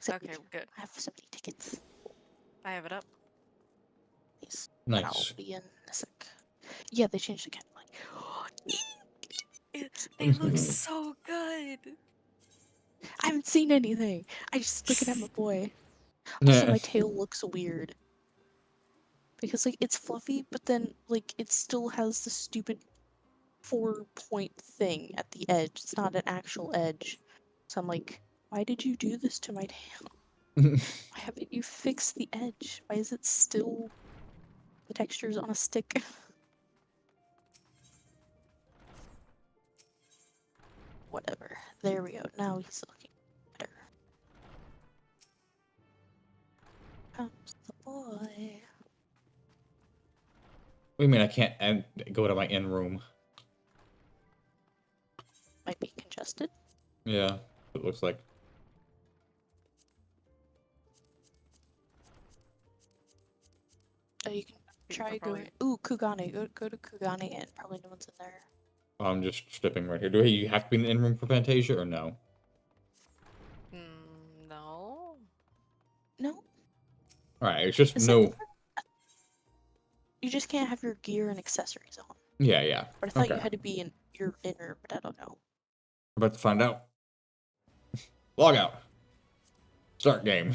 Except Okay, good. I have so many tickets. I have it up. Yes. Nice. I'll be in a sec. Yeah, they changed the cat. They look so good. I haven't seen anything. I just looking at my boy. Also, Yeah. my tail looks weird. Because, like, it's fluffy, but then, like, it still has the stupid 4-point thing at the edge. It's not an actual edge. So I'm like, why did you do this to my tail? Why haven't you fixed the edge? Why is it still... the texture's on a stick? Whatever. There we go. Now he's looking better. Comes the boy. What do you mean I can't go to my in room? Might be congested. Yeah, it looks like. Oh, you can try going... Ooh, Kugane. Go to Kugane and probably no one's in there. I'm just stripping right here. Do you have to be in the in room for Fantasia or no? No. No? Alright, it's just Is no. it... You just can't have your gear and accessories on. Yeah, yeah. But I thought Okay. you had to be in your inner, but I don't know. We're about to find out. Log out. Start game.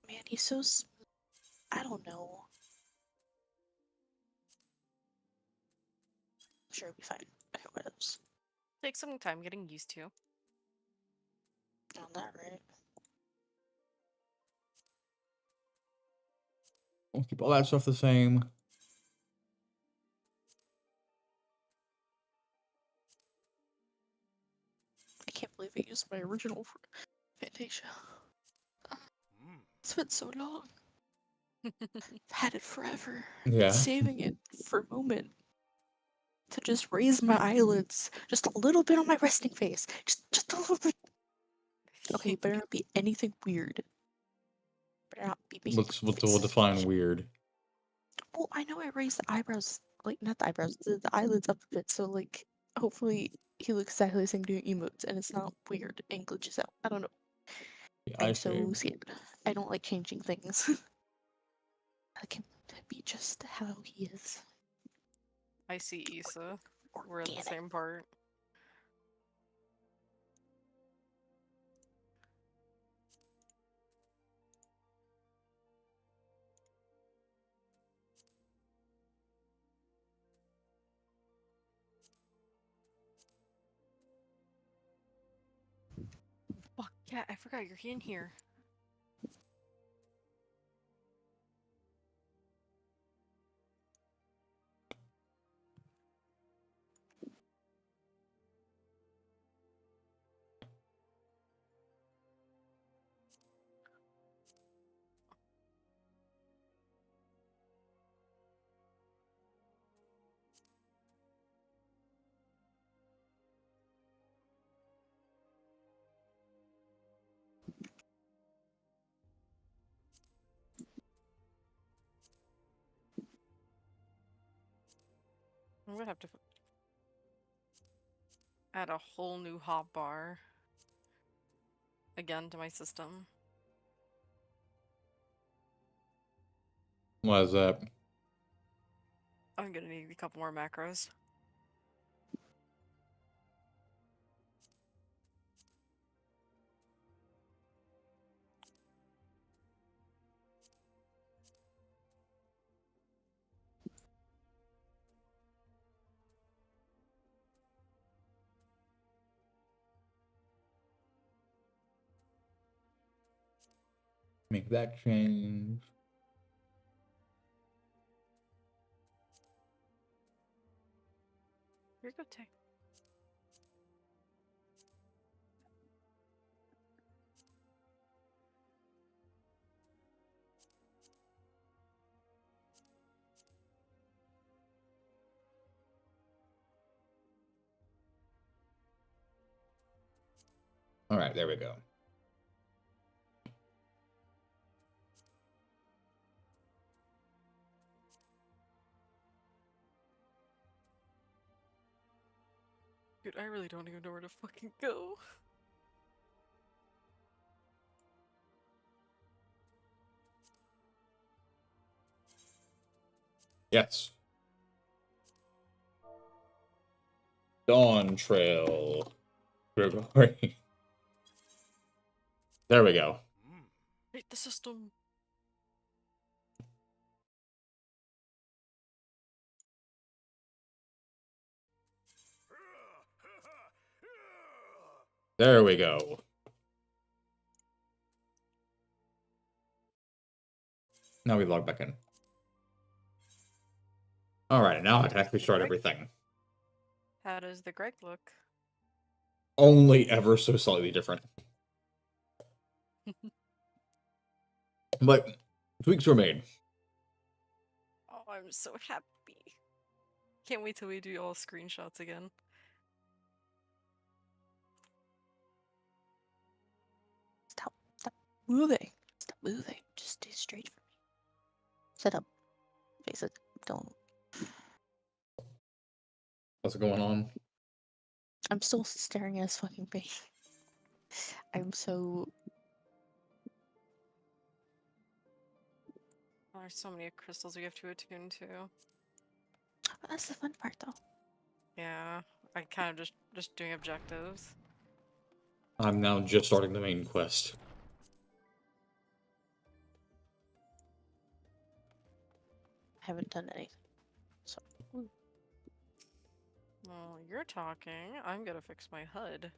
Man, he's so... I don't know. I'm sure it'll be fine. Okay, what else? Take some time getting used to. On that, right? We'll keep all that stuff the same. I can't believe I used my original for Fantasia. It's been so long. I've had it forever. Yeah. Been saving it for a moment. To just raise my eyelids just a little bit on my resting face. Just a little bit. Okay, better not be anything weird. Better not be making We'll define weird. Well, I know I raised the eyebrows, like, not the eyebrows, the eyelids up a bit, so, like, hopefully he looks exactly the same doing emotes, and it's not weird and glitches out. I don't know. Yeah, I'm so scared. I don't like changing things. I like him to be just how he is. I see Issa. We're in the Organic. same part. Fuck yeah, I forgot you're in here. I'm gonna have to add a whole new hotbar again to my system. Why is that? I'm gonna need a couple more macros. Make that change. You're good, Tay. Alright, there we go. Dude, I really don't even know where to fucking go. Yes. Dawntraiol. Gregory. There we go. Hate the system. There we go. Now we log back in. Alright, now I can actually start everything. How does the Greg look? Only ever so slightly different. But tweaks were made. Oh, I'm so happy. Can't wait till we do all screenshots again. Stop moving. Stop moving. Just stay straight for me. Sit up. Face it. Don't. What's going on? I'm still staring at his fucking face. I'm so. Oh, there's so many crystals we have to attune to. That's the fun part, though. Yeah, I kind of just doing objectives. I'm now just starting the main quest. I haven't done anything. So. Well, you're talking. I'm gonna fix my HUD.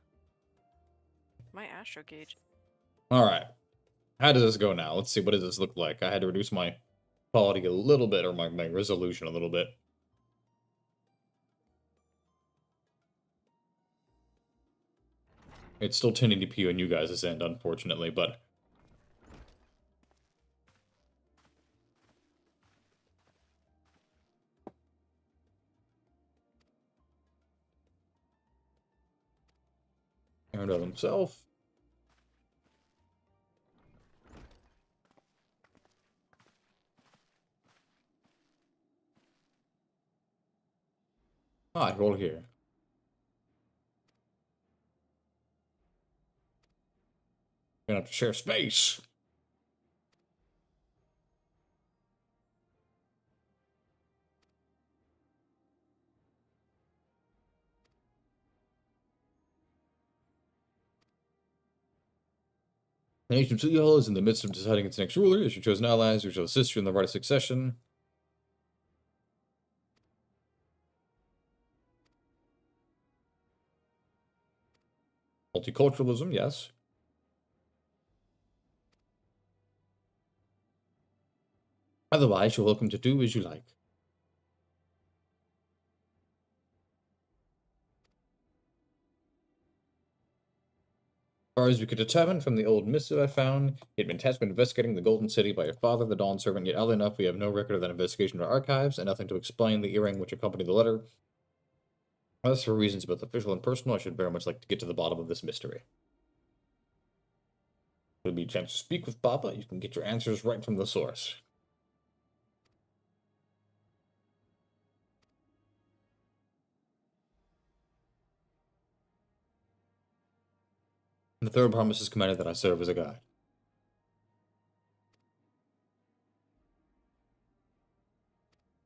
My astro gauge. Alright. How does this go now? Let's see, what does this look like? I had to reduce my quality a little bit, or my resolution a little bit. It's still 1080p on you guys' end, unfortunately, but... Aaron of himself. Ah, roll here. Gonna have to share space. The nation of Tuyol is in the midst of deciding its next ruler. As your chosen allies, who shall assist you in the right of succession. Multiculturalism, yes. Otherwise, you're welcome to do as you like. As far as we could determine from the old missive I found, he had been tasked with investigating the Golden City by your father, the Dawn Servant, yet oddly enough, we have no record of that investigation in our archives, and nothing to explain the earring which accompanied the letter. As for reasons both official and personal, I should very much like to get to the bottom of this mystery. There'll be a chance to speak with Papa. You can get your answers right from the source. And the third promise is commanded that I serve as a guide.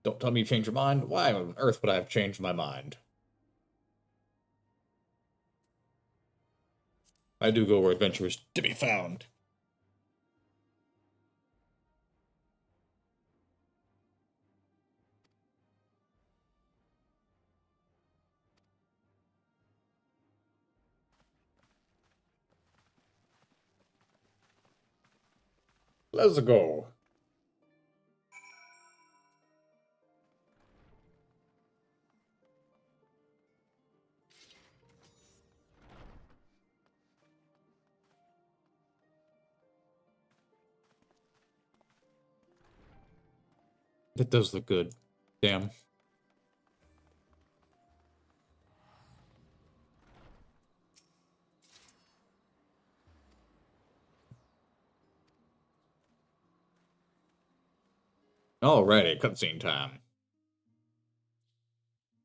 Don't tell me you changed your mind. Why on earth would I have changed my mind? I do go where adventure is to be found. Let's go. It does look good. Damn. Alrighty, cutscene time.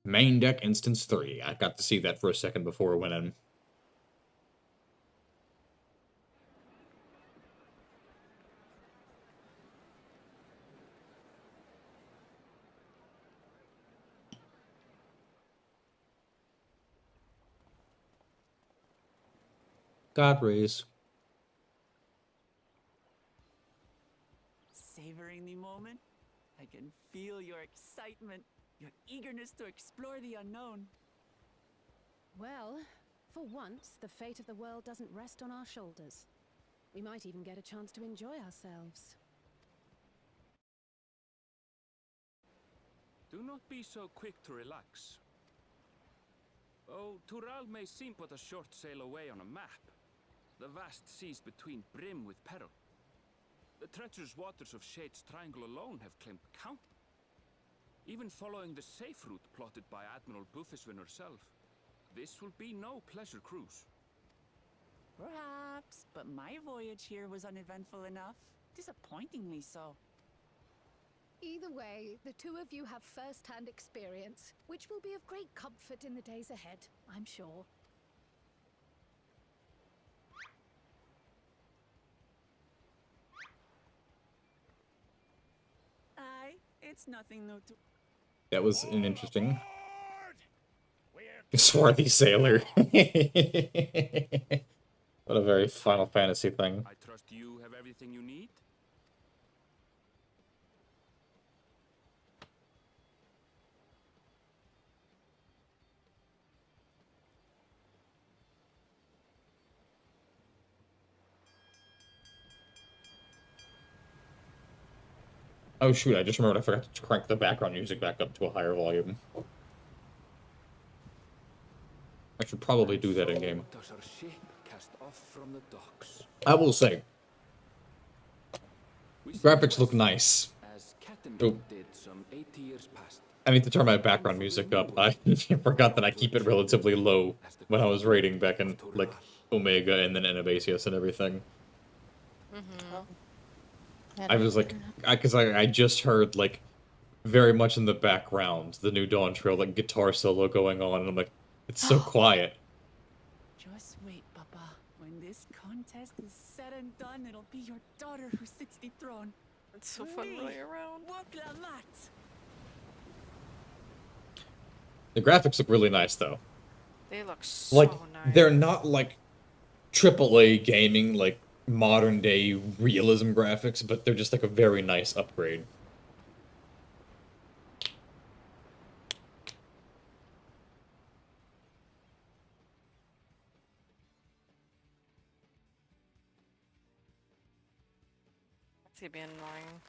Main deck instance 3. I got to see that for a second before it went in. God raise. Savoring the moment? I can feel your excitement, your eagerness to explore the unknown. Well, for once, the fate of the world doesn't rest on our shoulders. We might even get a chance to enjoy ourselves. Do not be so quick to relax. Oh, Tural may seem but a short sail away on a map. The vast seas between brim with peril. The treacherous waters of Shade's Triangle alone have claimed count. Even following the safe route plotted by Admiral Bufiswin herself, this will be no pleasure cruise. Perhaps, but my voyage here was uneventful enough. Disappointingly so. Either way, the two of you have first-hand experience, which will be of great comfort in the days ahead, I'm sure. Aye, it's nothing new to... That was an interesting... Swarthy sailor. What a very Final Fantasy thing. I trust you have everything you need? Oh shoot, I just remembered I forgot to crank the background music back up to a higher volume. I should probably do that in-game. Does our ship cast off from the docks? I will say, We see graphics look west, nice. as Captain Oh. did some 80 years past. I need to turn my background music up. I forgot that I keep it relatively low when I was raiding back in, like, Omega and then Anabasius and everything. I was like, because I just heard, like, very much in the background, the new Dawntraiol, like, guitar solo going on, and I'm like, it's so quiet. Just wait, Papa. When this contest is said and done, it'll be your daughter who sits the throne. It's so fun running around. Waklamat! The graphics look really nice, though. They look so Like, nice. they're not, like, AAA gaming, like, modern-day realism graphics, but they're just, like, a very nice upgrade. It's gonna be annoying.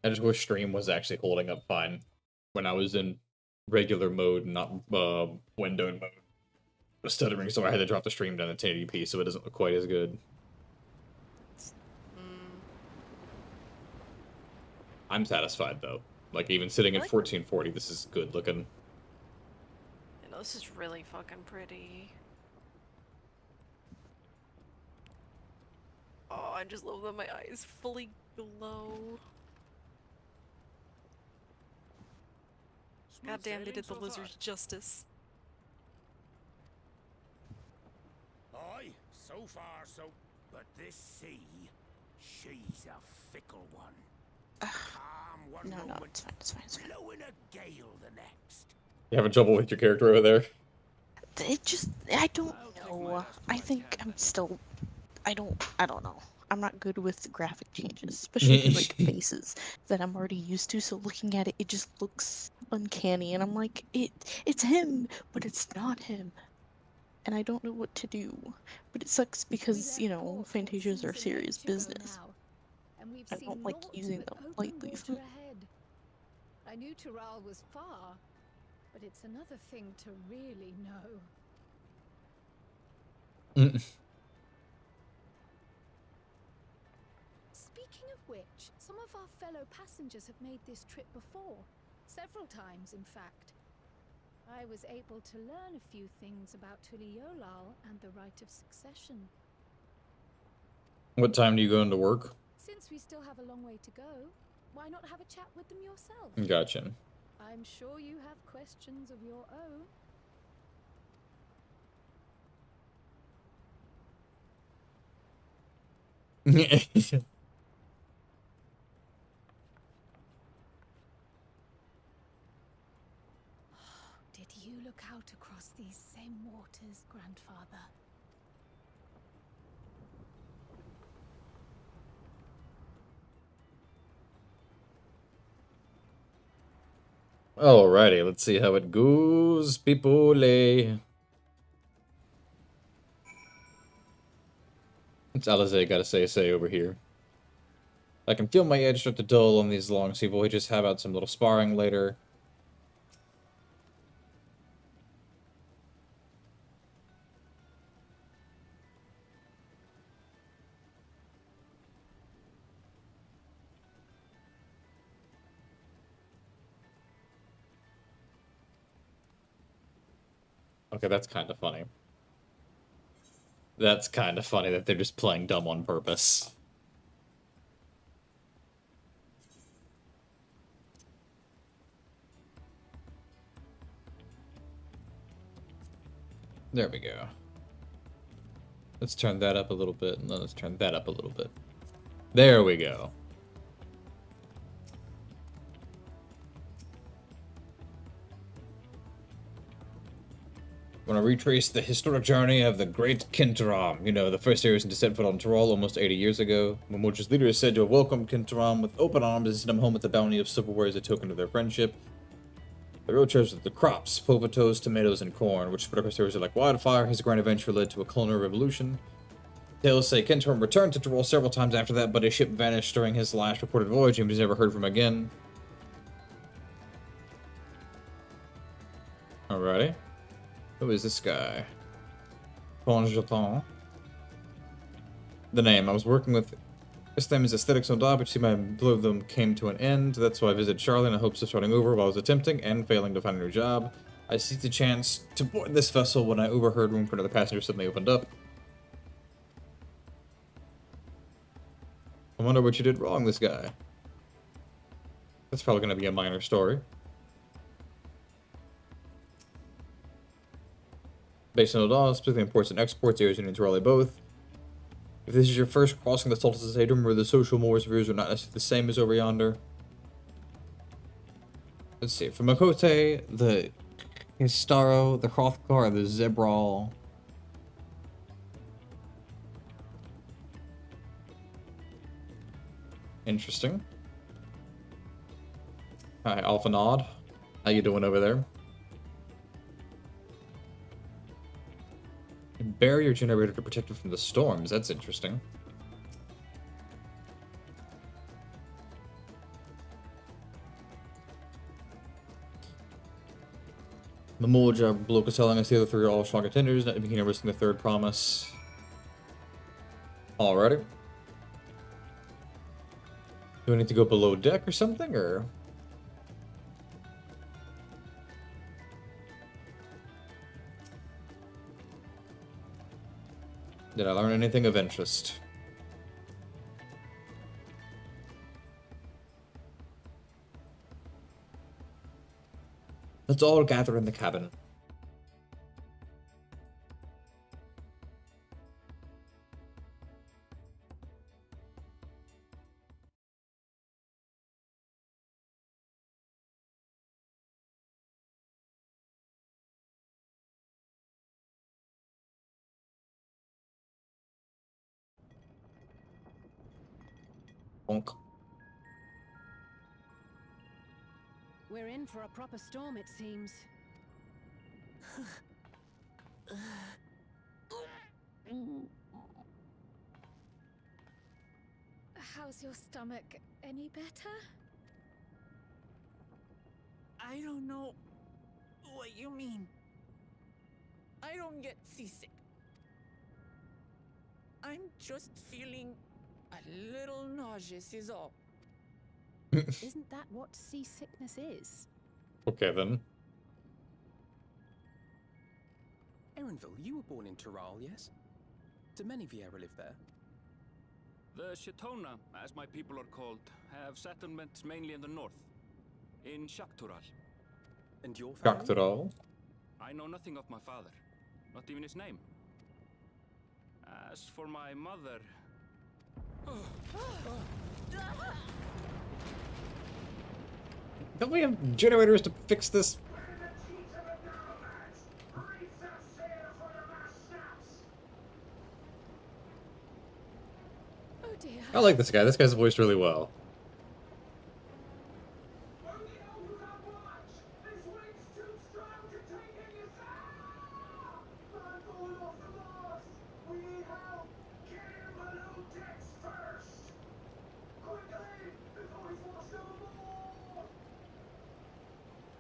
I just wish stream was actually holding up fine when I was in regular mode, not windowed mode. It was stuttering, so I had to drop the stream down to 1080p, so it doesn't look quite as good. I'm satisfied though. Like even sitting at 1440, this is good looking. I know this is really fucking pretty. Oh, I just love that my eyes fully glow. God damn, they did the lizards justice. Aye, so far so. But this sea, she's a fickle one. Calm one No, moment, it's fine, it's fine, it's fine. blowing a gale the next. You having trouble with your character over there? It just, I don't know. I think I'm still, I don't know. I'm not good with graphic changes, especially for, like, faces that I'm already used to, so looking at it, it just looks uncanny, and I'm like, it's him, but it's not him. And I don't know what to do. But it sucks because, you know, Fantasias are serious business. I don't like using them lightly. I knew Tural was far, but it's another thing to really know. Speaking of which, some of our fellow passengers have made this trip before. Several times, in fact. I was able to learn a few things about Tuliolal and the right of succession. What time do you go into work? Since we still have a long way to go, why not have a chat with them yourself? Gotcha. I'm sure you have questions of your own. Did you look out across these same waters, grandfather? Alrighty, let's see how it goes, people. It's Alizé gotta say over here. I can feel my edge start to dull on these long sea voyages. Have out some little sparring later. Okay, that's kind of funny. That's kind of funny that they're just playing dumb on purpose. There we go. Let's turn that up a little bit, and then let's turn that up a little bit. There we go. When I retrace the historic journey of the great Kintaram, you know, the first Aryan to set foot on Troll almost 80 years ago, Mamuja's leader is said to have welcomed Kintaram with open arms and sent him home with a bounty of silverware as a token of their friendship. The real treasure of the crops, potatoes, tomatoes, and corn, which spread across the areas like wildfire. His grand adventure led to a culinary revolution. Tales say Kintaram returned to Troll several times after that, but his ship vanished during his last reported voyage and was never heard from again. Alrighty. Who is this guy? Bonjour. The name. I was working with Islam's aesthetics on job, but see my blue of them came to an end. That's why I visited Charlie in the hopes of starting over while I was attempting and failing to find a new job. I seized the chance to board this vessel when I overheard room for another passenger suddenly opened up. I wonder what you did wrong, this guy. That's probably going to be a minor story. Based on the law, specifically imports and exports, areas and Dawntraiol both. If this is your first crossing the Solstice Age, remember the social mores of yours are not necessarily the same as over yonder. Let's see, from Makote, the Histaro, the Hrothgar, the Zebral. Interesting. Hi, Alpha Nod. How you doing over there? Barrier generator to protect you from the storms. That's interesting. Mamuja Bloke is telling us the other three are all strong contenders, not beginning risking the third promise. Alrighty. Do I need to go below deck or something, or? Did I learn anything of interest? Let's all gather in the cabin. Bonk. We're in for a proper storm, it seems. How's your stomach? Any better? I don't know what you mean. I don't get seasick. I'm just feeling a little nauseous is all. Isn't that what seasickness is? Okay then. Erenville, you were born in Dawntraiol, yes? Do many Vieira live there? The Shatona, as my people are called, have settlements mainly in the north, in Shaktural. And your family? Dawntraiol. I know nothing of my father, not even his name. As for my mother... Don't we have generators to fix this? Oh dear. I like this guy. This guy's voiced really well.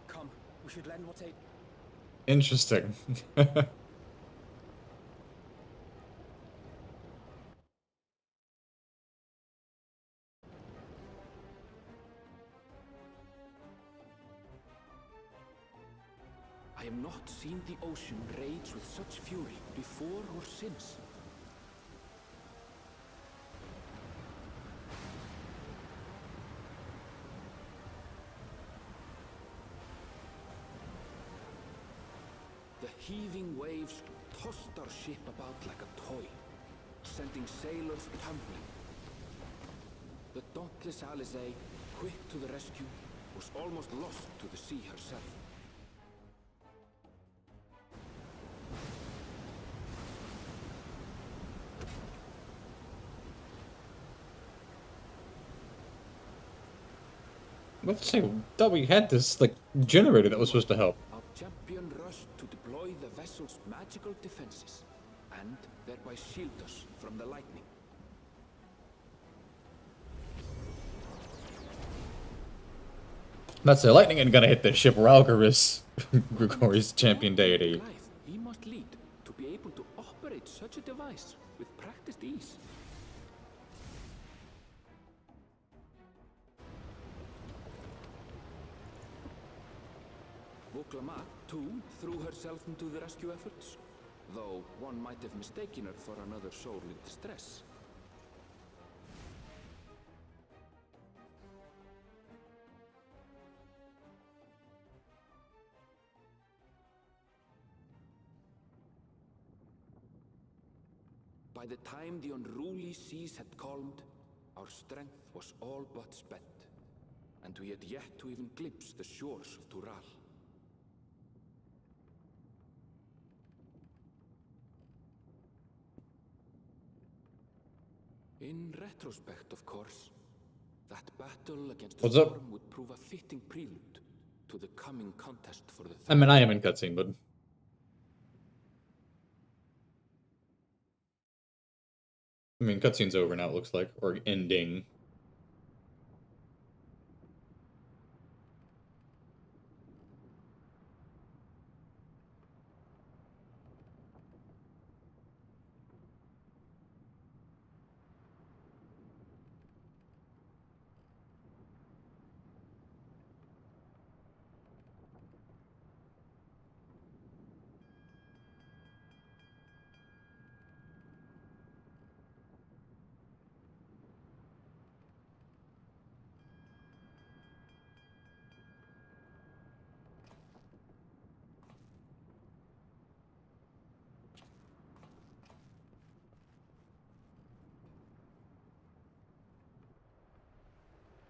Come, we should lend what aid. Interesting. I have not seen the ocean rage with such fury before or since. The heaving waves tossed our ship about like a toy, sending sailors tumbling. The dauntless Alizé, quick to the rescue, was almost lost to the sea herself. Let's say, thought we had this, like, generator that was supposed to help. Our champion rushed to deploy the vessel's magical defenses, and thereby shield us from the lightning. Let's say lightning ain't gonna hit this ship. Ralgar is Grigori's champion deity. He must lead to be able to operate such a device with practiced ease. Voklama, too, threw herself into the rescue efforts, though one might have mistaken her for another soul in distress. By the time the unruly seas had calmed, our strength was all but spent, and we had yet to even glimpse the shores of Tural. In retrospect, of course, that battle against the What's up? storm would prove a fitting prelude to the coming contest for the I mean, I am in cutscene, but... I mean, cutscene's over now, it looks like. Or ending.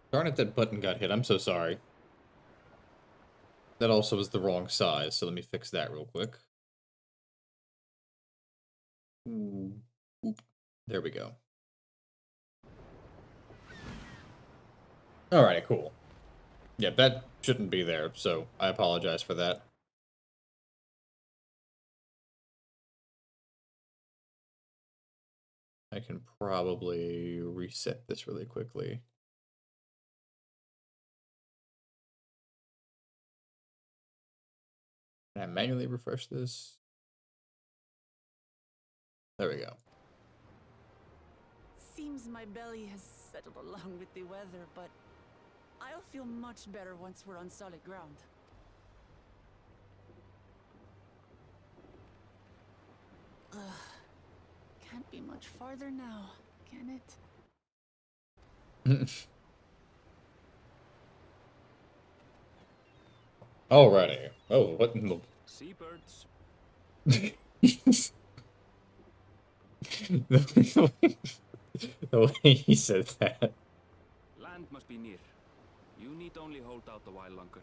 Darn it, that button got hit. I'm so sorry. That also was the wrong size, so let me fix that real quick. Oop. There we go. Alright, cool. Yeah, that shouldn't be there, so I apologize for that. I can probably reset this really quickly. Can I manually refresh this? There we go. Seems my belly has settled along with the weather, but I'll feel much better once we're on solid ground. Can't be much farther now, can it? Alrighty. Oh, what in the... Seabirds. the way he said that. Land must be near. You need only hold out a while longer.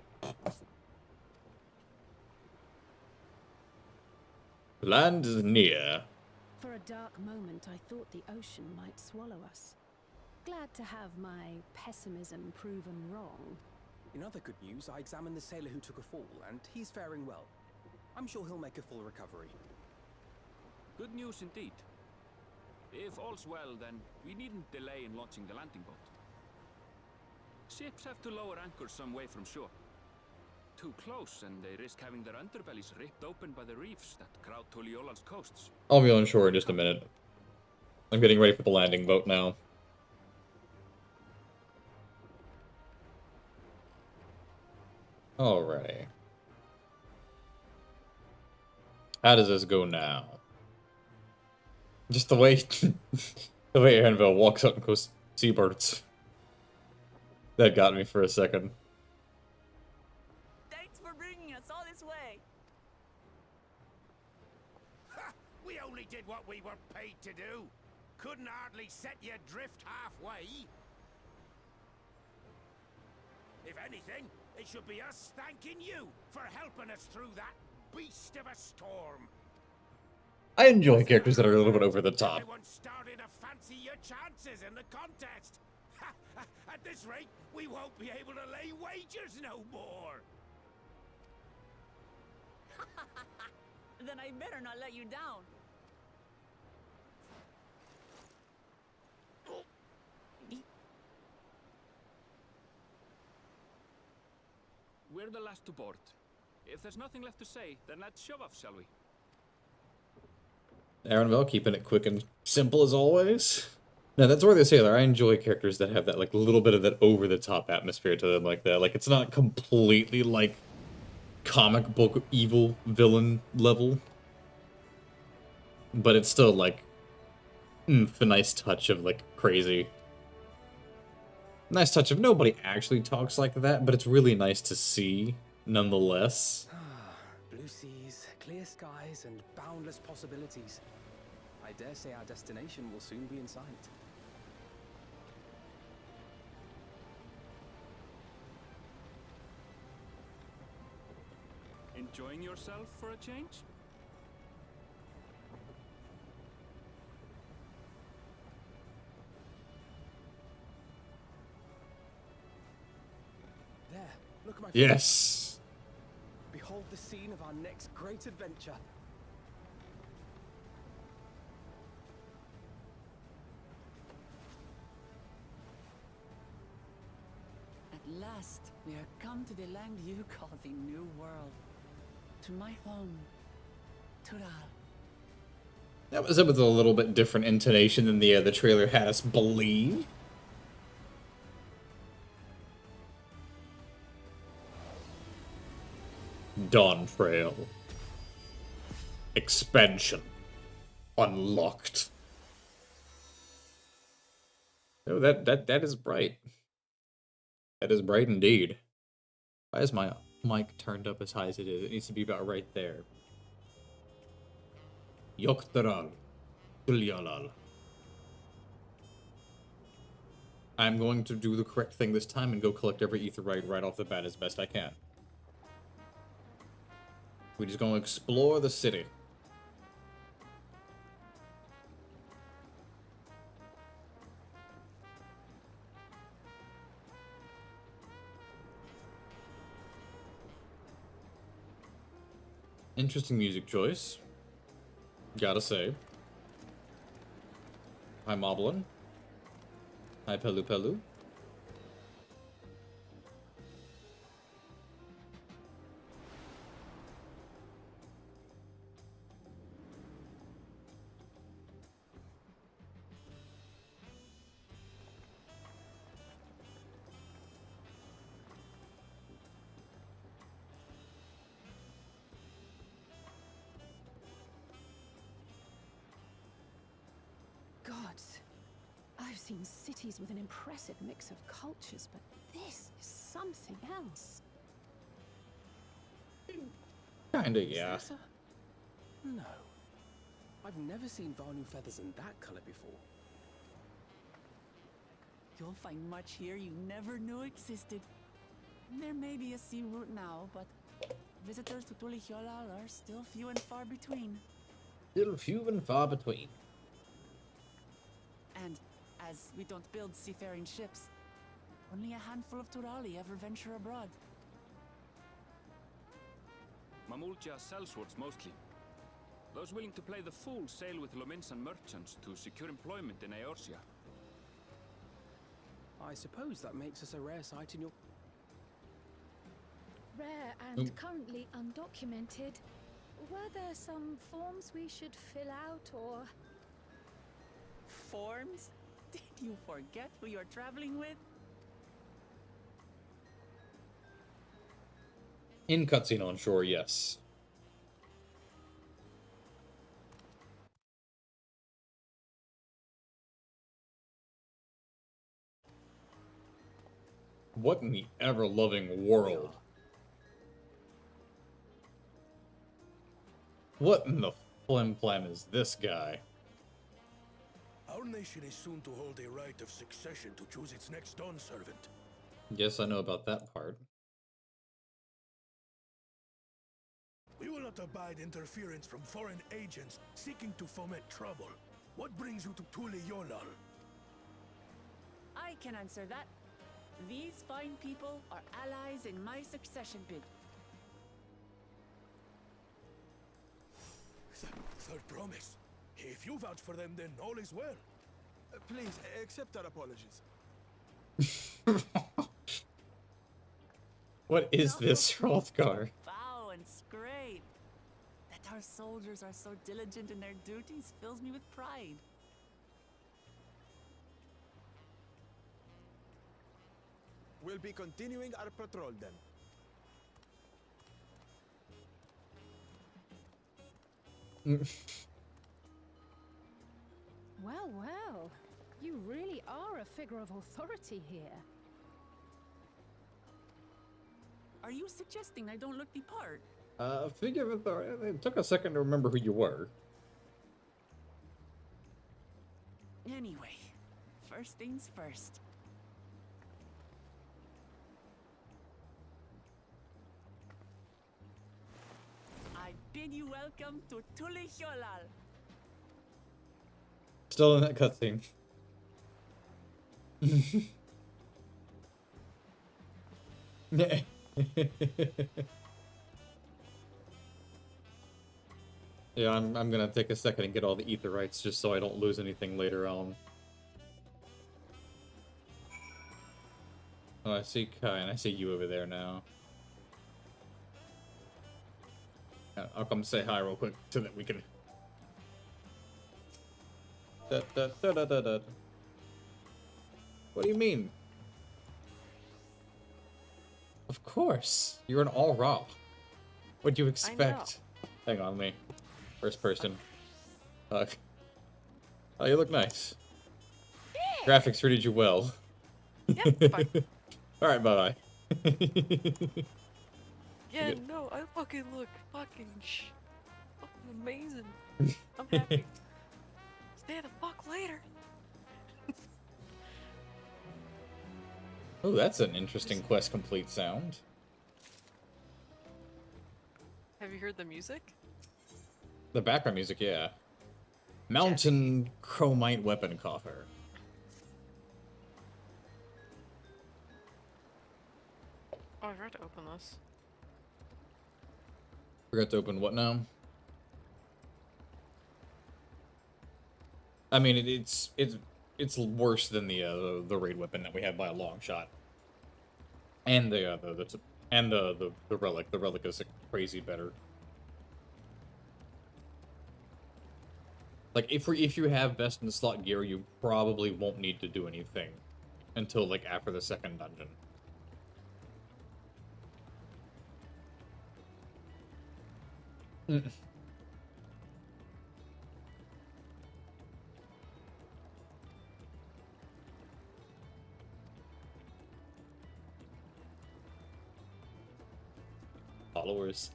Land is near. For a dark moment, I thought the ocean might swallow us. Glad to have my pessimism proven wrong. In other good news, I examined the sailor who took a fall, and he's faring well. I'm sure he'll make a full recovery. Good news indeed. If all's well, then we needn't delay in launching the landing boat. Ships have to lower anchors some way from shore. Too close, and they risk having their underbellies ripped open by the reefs that crowd Tuliola's coasts. I'll be on shore in just a minute. I'm getting ready for the landing boat now. Alrighty. How does this go now? Just the way the way Aaronville walks up and goes, "Seabirds." That got me for a second. Thanks for bringing us all this way. Ha! We only did what we were paid to do. Couldn't hardly set you adrift halfway. If anything, it should be us thanking you for helping us through that beast of a storm. I enjoy characters that are a little bit over the top. Everyone's starting to fancy your chances in the contest. At this rate, we won't be able to lay wagers no more. Then I better not let you down. We're the last to board. If there's nothing left to say, then let's shove off, shall we? Aaronville keeping it quick and simple as always. Now that's where they say that I enjoy characters that have that like little bit of that over the top atmosphere to them, like that. Like it's not completely like comic book evil villain level, but it's still like a nice touch of like crazy. Nice touch of nobody actually talks like that, but it's really nice to see nonetheless. Blue seas, clear skies, and boundless possibilities. I dare say our destination will soon be in sight. Enjoying yourself for a change? There, look at my Yes. Behold the scene of our next great adventure. At last, we are come to the land you call the New World. To my home, Tural. That was it with a little bit different intonation than the trailer had us believe. Dawntraiol. Expansion. Unlocked. Oh, that is bright. That is bright indeed. Why is my mic turned up as high as it is? It needs to be about right there. Yoktaral. Tuliolal. I'm going to do the correct thing this time and go collect every aetheryte right off the bat as best I can. We're just going to explore the city. Interesting music choice. Gotta say. Hi, Moblin. Hi, Pelu Pelu. I've seen cities with an impressive mix of cultures, but this is something else. Kinda, Is yeah. this no. I've never seen Vanu feathers in that color before. You'll find much here you never knew existed. There may be a sea route now, but visitors to Tulihiolal are still few and far between. Still few and far between. And as we don't build seafaring ships, only a handful of Turali ever venture abroad. Mamulja sellswords mostly. Those willing to play the fool sail with Lominsan merchants to secure employment in Eorzea. I suppose that makes us a rare sight in your... Rare and currently undocumented. Were there some forms we should fill out or... Forms? Did you forget who you're traveling with? In cutscene on shore, yes. What in the ever-loving world? What in the flim-flam is this guy? Our nation is soon to hold a right of succession to choose its next Dawn servant. Yes, I know about that part. We will not abide interference from foreign agents seeking to foment trouble. What brings you to Tulihiolal? I can answer that. These fine people are allies in my succession bid. Third promise. If you vouch for them, then all is well. Please, accept our apologies. What is this, Hrothgar? Bow and scrape. That our soldiers are so diligent in their duties fills me with pride. We'll be continuing our patrol then. Well, well. You really are a figure of authority here. Are you suggesting I don't look the part? Figure of authority. It took a second to remember who you were. Anyway, first things first. I bid you welcome to Tulihiolal. Still in that cutscene. Yeah, I'm gonna take a second and get all the ether rights just so I don't lose anything later on. Oh, I see Kai and I see you over there now. I'll come say hi real quick so that we can. What do you mean? Of course, you're an all raw. What'd you expect? Hang on, me. First person. Oh, you look nice. Yeah. Graphics treated you well. Yep, fine. All right, bye bye. Yeah, Good. no, I fucking look fucking amazing. I'm happy. Stay the fuck later. Oh, that's an interesting quest complete sound. Have you heard the music? The background music, yeah. Mountain Chromite Weapon Coffer. Oh, I forgot to open this. Forgot to open what now? I mean, it's worse than the raid weapon that we had by a long shot. And the relic. The relic is crazy better. Like if you have best in slot gear, you probably won't need to do anything until like after the second dungeon. Followers.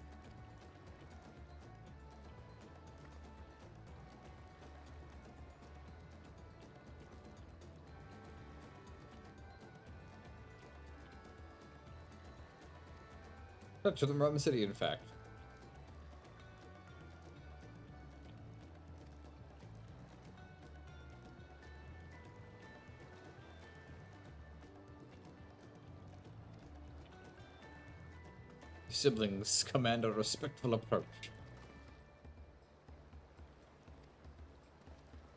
To them around the city, in fact. Siblings command a respectful approach.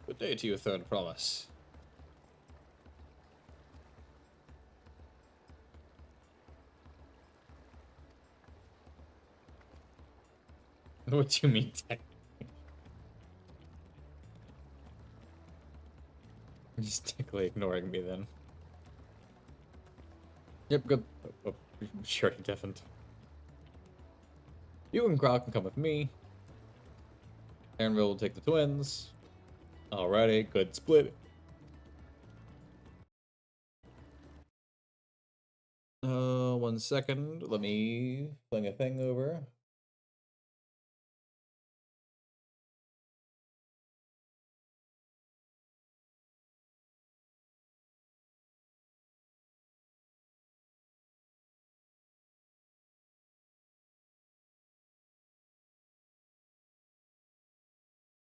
Good day to you, Third Promise. What do you mean, technically? Just technically ignoring me, then. Yep, good. Oh, sure, deafened. You and Grog can come with me. Aaronville will take the twins. Alrighty, good split. One second. Let me fling a thing over.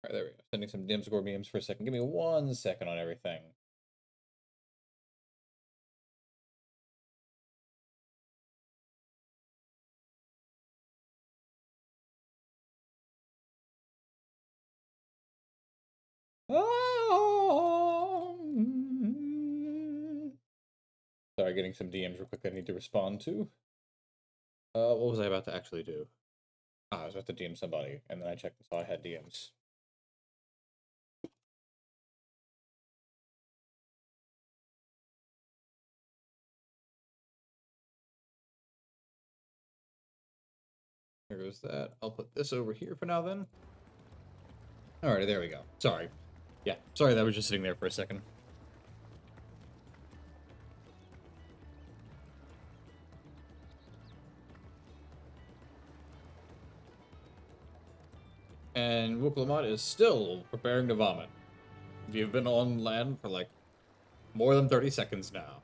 Alright, there we go. Sending some dim score beams for a second. Give me 1 second on everything. Sorry, getting some DMs real quick I need to respond to. What was I about to actually do? I was about to DM somebody, and then I checked and saw I had DMs. Here goes that. I'll put this over here for now, then. Alrighty, there we go. Sorry. Yeah, sorry that was just sitting there for a second. And Wuklamot is still preparing to vomit. You've been on land for like more than 30 seconds now.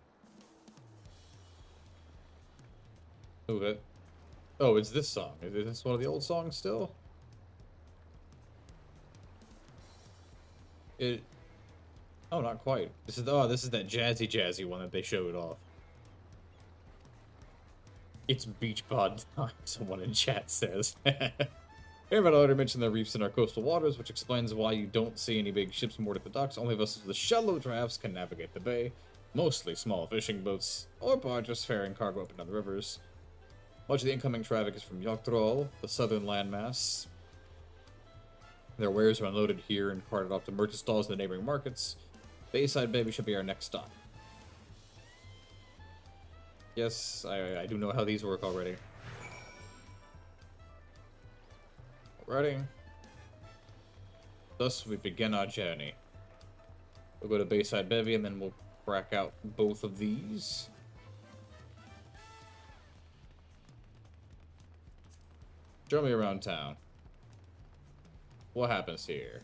Move it. Oh, it's this song. Is this one of the old songs still? Oh, not quite. This is that jazzy one that they showed off. It's beach pod time, someone in chat says. Everyone already mentioned the reefs in our coastal waters, which explains why you don't see any big ships moored at the docks. Only vessels with shallow drafts can navigate the bay. Mostly small fishing boats, or barges ferrying cargo up and down the rivers. Much of the incoming traffic is from Dawntraiol, the southern landmass. Their wares are unloaded here and carted off to merchant stalls in the neighboring markets. Bayside Baby should be our next stop. Yes, I do know how these work already. Alrighty. Thus we begin our journey. We'll go to Bayside Bevy and then we'll crack out both of these. Show me around town. What happens here?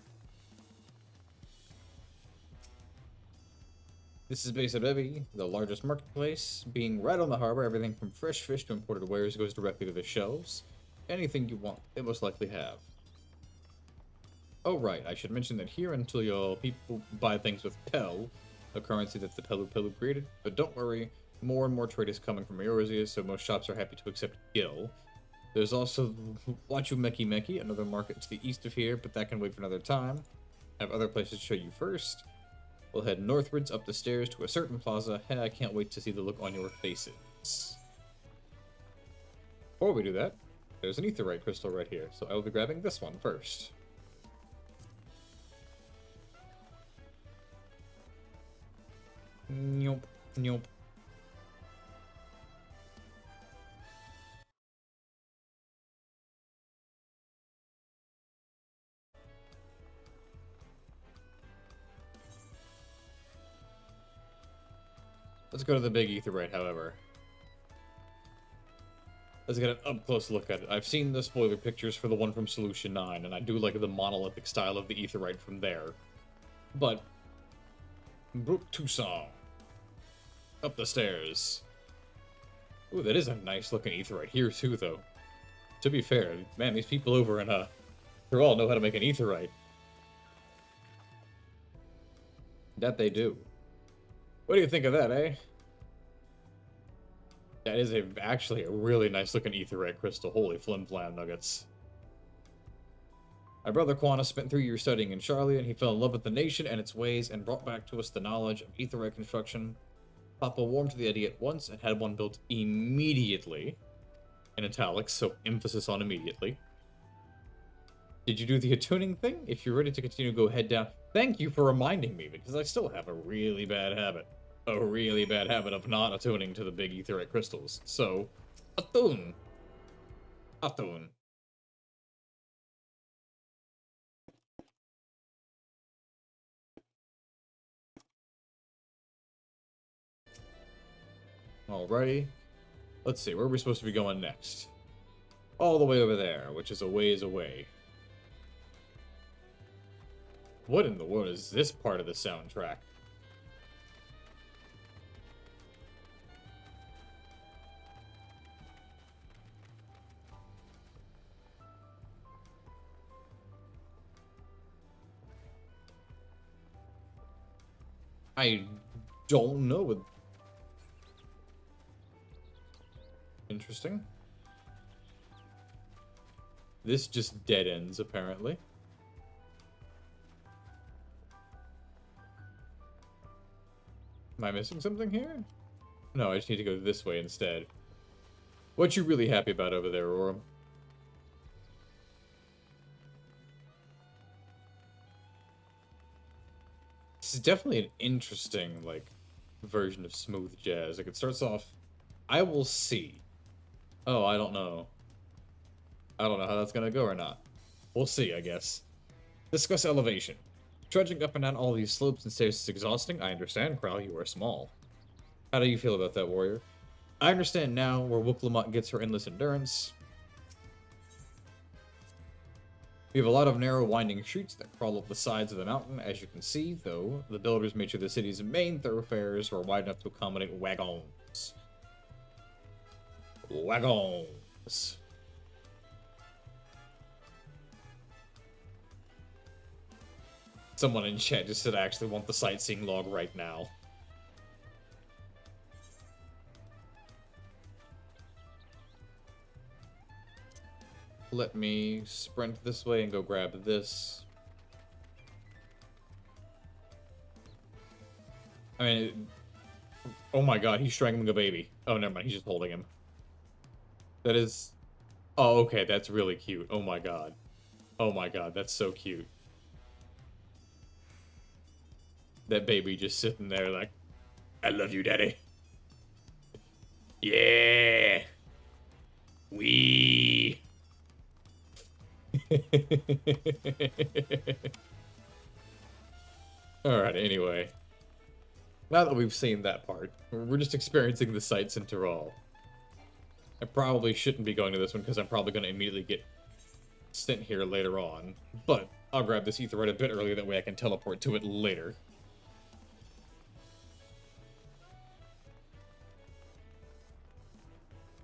This is Bayside Bevy, the largest marketplace. Being right on the harbor, everything from fresh fish to imported wares goes directly to the shelves. Anything you want, they most likely have. Oh right, I should mention that here until your people buy things with Pel, a currency that's the Pelu created. But don't worry, more and more trade is coming from Eorzea, so most shops are happy to accept Gil. There's also Wachumeki, another market to the east of here, but that can wait for another time. I have other places to show you first. We'll head northwards up the stairs to a certain plaza. Hey, I can't wait to see the look on your faces. Before we do that, there's an aetheryte crystal right here, so I will be grabbing this one first. Nope, nope. Let's go to the big aetheryte, however. Let's get an up-close look at it. I've seen the spoiler pictures for the one from Solution 9, and I do like the monolithic style of the aetheryte from there. But... Brook Toussaint. Up the stairs. Ooh, that is a nice-looking aetheryte here, too, though. To be fair, man, these people over in, Dawntraiol know how to make an aetheryte. That they do. What do you think of that, eh? That is actually a really nice-looking aetheryte crystal. Holy flim-flam nuggets. My brother Quana spent 3 years studying in Charlia, and he fell in love with the nation and its ways, and brought back to us the knowledge of aetheryte construction. Papa warmed to the idea at once, and had one built immediately. In italics, so emphasis on immediately. Did you do the attuning thing? If you're ready to continue, go head down. Thank you for reminding me, because I still have a really bad habit. A really bad habit of not attuning to the big aetheryte crystals. So, attune. Attune. Alrighty. Let's see, where are we supposed to be going next? All the way over there, which is a ways away. What in the world is this part of the soundtrack? I don't know. Interesting. This just dead ends, apparently. Am I missing something here? No, I just need to go this way instead. What you really happy about over there, Aurora? This is definitely an interesting, like, version of smooth jazz. Like, it starts off, I will see. Oh, I don't know. I don't know how that's gonna go or not. We'll see, I guess. Discuss elevation. Trudging up and down all these slopes and stairs is exhausting. I understand, Crow, you are small. How do you feel about that, warrior? I understand now where Wooklamot gets her endless endurance. We have a lot of narrow, winding streets that crawl up the sides of the mountain. As you can see, though, the builders made sure the city's main thoroughfares were wide enough to accommodate wagons. Wagons. Someone in chat just said I actually want the sightseeing log right now. Let me sprint this way and go grab this. I mean, oh my god, he's strangling a baby. Oh, never mind, he's just holding him. That is... Oh, okay, that's really cute. Oh my god. Oh my god, that's so cute. That baby just sitting there like, I love you, daddy. Yeah! Wee! Alright, anyway. Now that we've seen that part, we're just experiencing the sights in Dawntraiol. I probably shouldn't be going to this one because I'm probably going to immediately get sent here later on. But I'll grab this aetheryte a bit earlier, that way I can teleport to it later.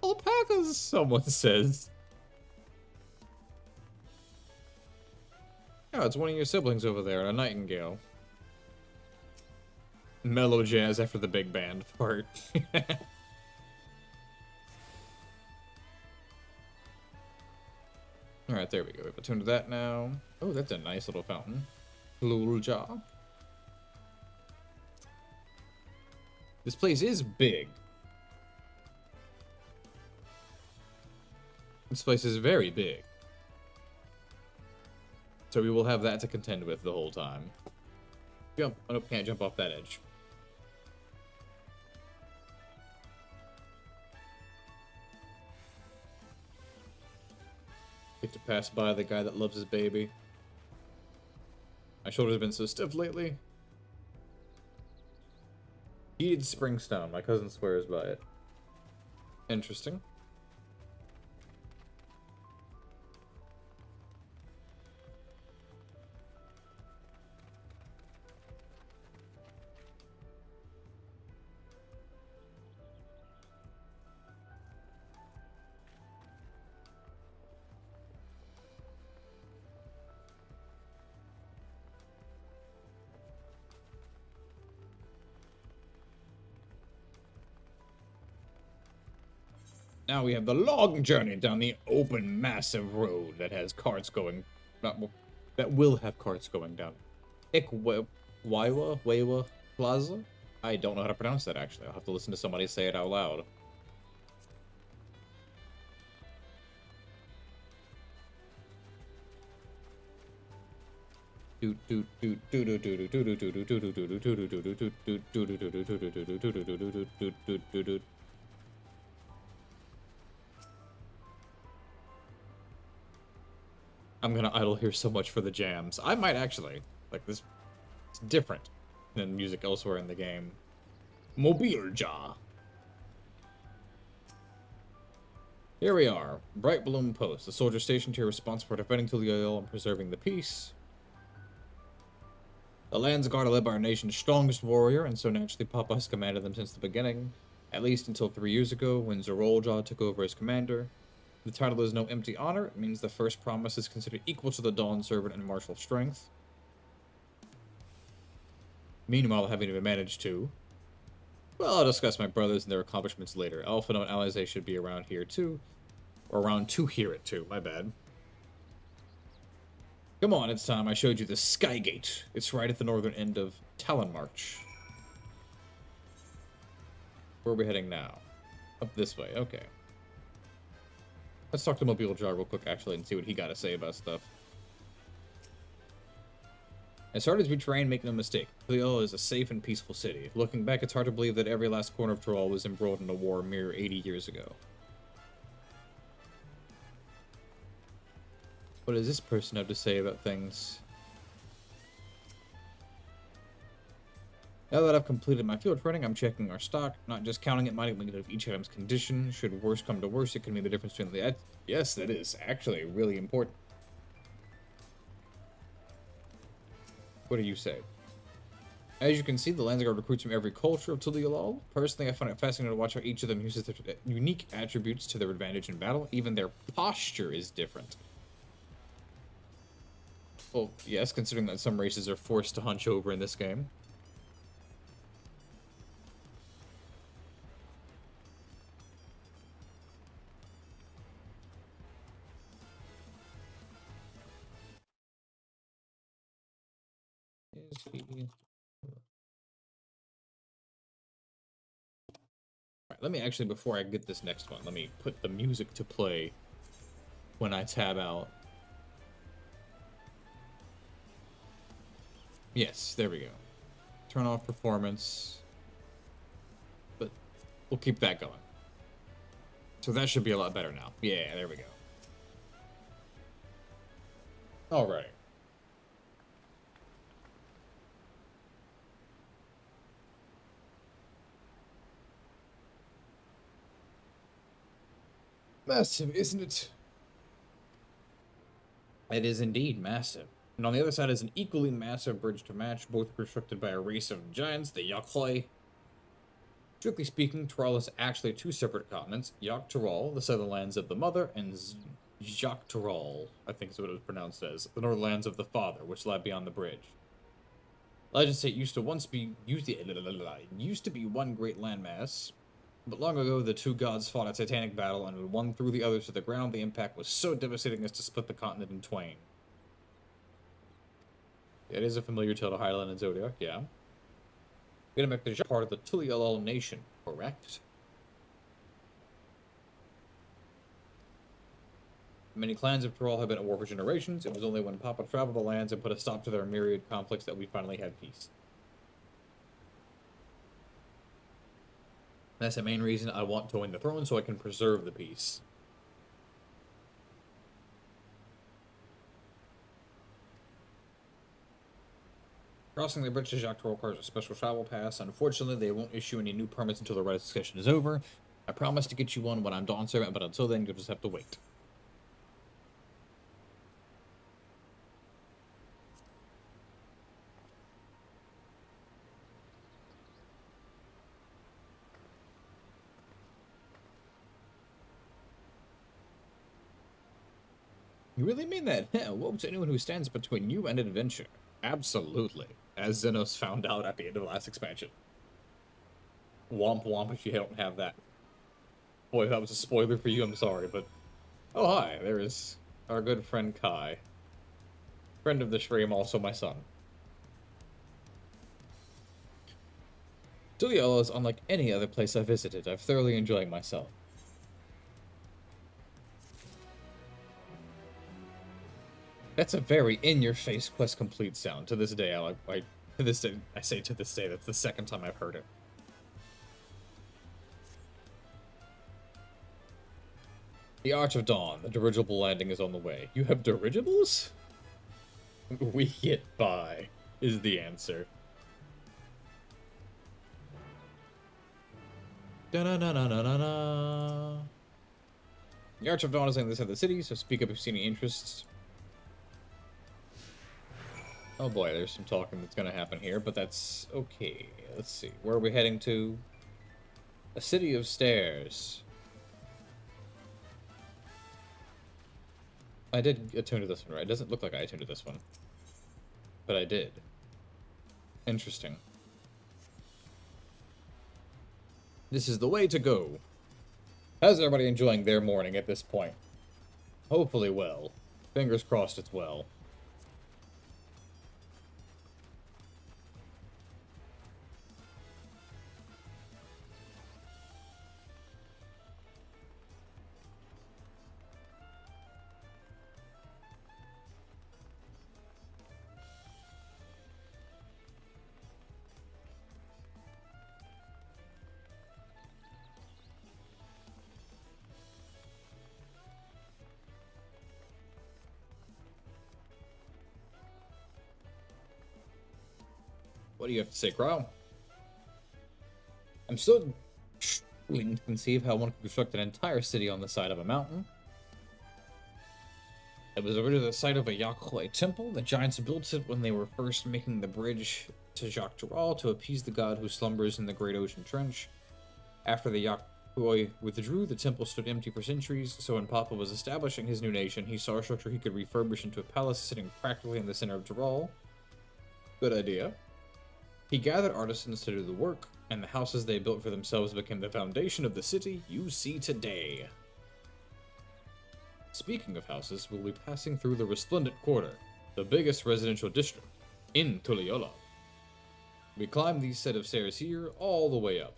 Alpacas, someone says. Oh, it's one of your siblings over there, a nightingale. Mellow jazz after the big band part. Alright, there we go. We've attuned to that now. Oh, that's a nice little fountain. Lulja. This place is big. This place is very big. So we will have that to contend with the whole time. Jump. Oh, nope, can't jump off that edge. Get to pass by the guy that loves his baby. My shoulders have been so stiff lately. Heated springstone. My cousin swears by it. Interesting. Now we have the long journey down the open, massive road that has carts going... that will have carts going down. Waiwa Plaza? I don't know how to pronounce that, actually. I'll have to listen to somebody say it out loud. I'm gonna idle here so much for the jams. I might actually. Like, this... It's different than music elsewhere in the game. Mobile Jaw. Here we are. Bright Bloom Post. The soldier stationed here responsible for defending Dawntraiol and preserving the peace. The Lands Guard are led by our nation's strongest warrior, and so naturally Papa has commanded them since the beginning. At least until 3 years ago, when Dawntraiol took over as commander. The title is no empty honor. It means the first promise is considered equal to the Dawn Servant in martial strength. Meanwhile, having to manage to... Well, I'll discuss my brothers and their accomplishments later. Alphino and Alize should be around here too. Or around to hear it too, my bad. Come on, it's time I showed you the Skygate. It's right at the northern end of Talonmarch. Where are we heading now? Up this way, okay. Let's talk to Mobile Jar real quick, actually, and see what he got to say about stuff. As hard as we train, make no mistake, Dawntraiol is a safe and peaceful city. Looking back, it's hard to believe that every last corner of Dawntraiol was embroiled in a war a mere 80 years ago. What does this person have to say about things? Now that I've completed my field training, I'm checking our stock, not just counting it, minding of each item's condition. Should worse come to worse, it can mean the difference between the... Yes, that is actually really important. What do you say? As you can see, the Lands Guard recruits from every culture of Dawntraiol. Personally, I find it fascinating to watch how each of them uses their unique attributes to their advantage in battle. Even their posture is different. Well, yes, considering that some races are forced to hunch over in this game. Alright, let me actually, before I get this next one, let me put the music to play when I tab out. Yes, there we go. Turn off performance. But we'll keep that going. So that should be a lot better now. Yeah, there we go. Alright. Massive, isn't it? It is indeed massive. And on the other side is an equally massive bridge to match, both constructed by a race of giants, the Yakhoi. Strictly speaking, Dawntraiol is actually two separate continents. Dawntraiol, the southern lands of the mother, and Dawntraiol, I think is what it was pronounced as, the northern lands of the father, which lie beyond the bridge. Legends say it used to be one great landmass, but long ago the two gods fought a titanic battle, and when one threw the other to the ground, the impact was so devastating as to split the continent in twain. It is a familiar tale to Highland and Zodiac, yeah. We're gonna make the part of the Dawntraiol nation, correct? Many clans of Dawntraiol have been at war for generations. It was only when Papa traveled the lands and put a stop to their myriad conflicts that we finally had peace. That's the main reason I want to win the throne, so I can preserve the peace. Crossing the bridge to Dawntraiol requires a special travel pass. Unfortunately, they won't issue any new permits until the right discussion is over. I promise to get you one when I'm Dawn Servant, but until then, you'll just have to wait. You really mean that? Woe to anyone who stands between you and adventure. Absolutely. As Xenos found out at the end of the last expansion. Womp womp if you don't have that. Boy, that was a spoiler for you, I'm sorry, but... Oh, hi, there is our good friend Kai. Friend of the stream, also my son. Dawntraiol is unlike any other place I've visited. I've thoroughly enjoyed myself. That's a very in-your-face quest complete sound. To this day, I say to this day, that's the second time I've heard it. The Arch of Dawn, the dirigible landing is on the way. You have dirigibles? We get by, is the answer. Da-na-na-na-na-na. The Arch of Dawn is on this side of the city, so speak up if you see any interests. Oh boy, there's some talking that's gonna happen here, but that's okay. Let's see, where are we heading to? A city of stairs. I did attune to this one, right? It doesn't look like I attuned to this one. But I did. Interesting. This is the way to go. How's everybody enjoying their morning at this point? Hopefully well. Fingers crossed it's well. What do you have to say, Crow? I'm still struggling to conceive how one could construct an entire city on the side of a mountain. It was originally the site of a Yakuoi temple. The giants built it when they were first making the bridge to Dawntraiol to appease the god who slumbers in the Great Ocean Trench. After the Yakuoi withdrew, the temple stood empty for centuries, so when Papa was establishing his new nation, he saw a structure he could refurbish into a palace sitting practically in the center of Dawntraiol. Good idea. He gathered artisans to do the work, and the houses they built for themselves became the foundation of the city you see today. Speaking of houses, we'll be passing through the Resplendent Quarter, the biggest residential district in Dawntraiol. We climb these set of stairs here all the way up.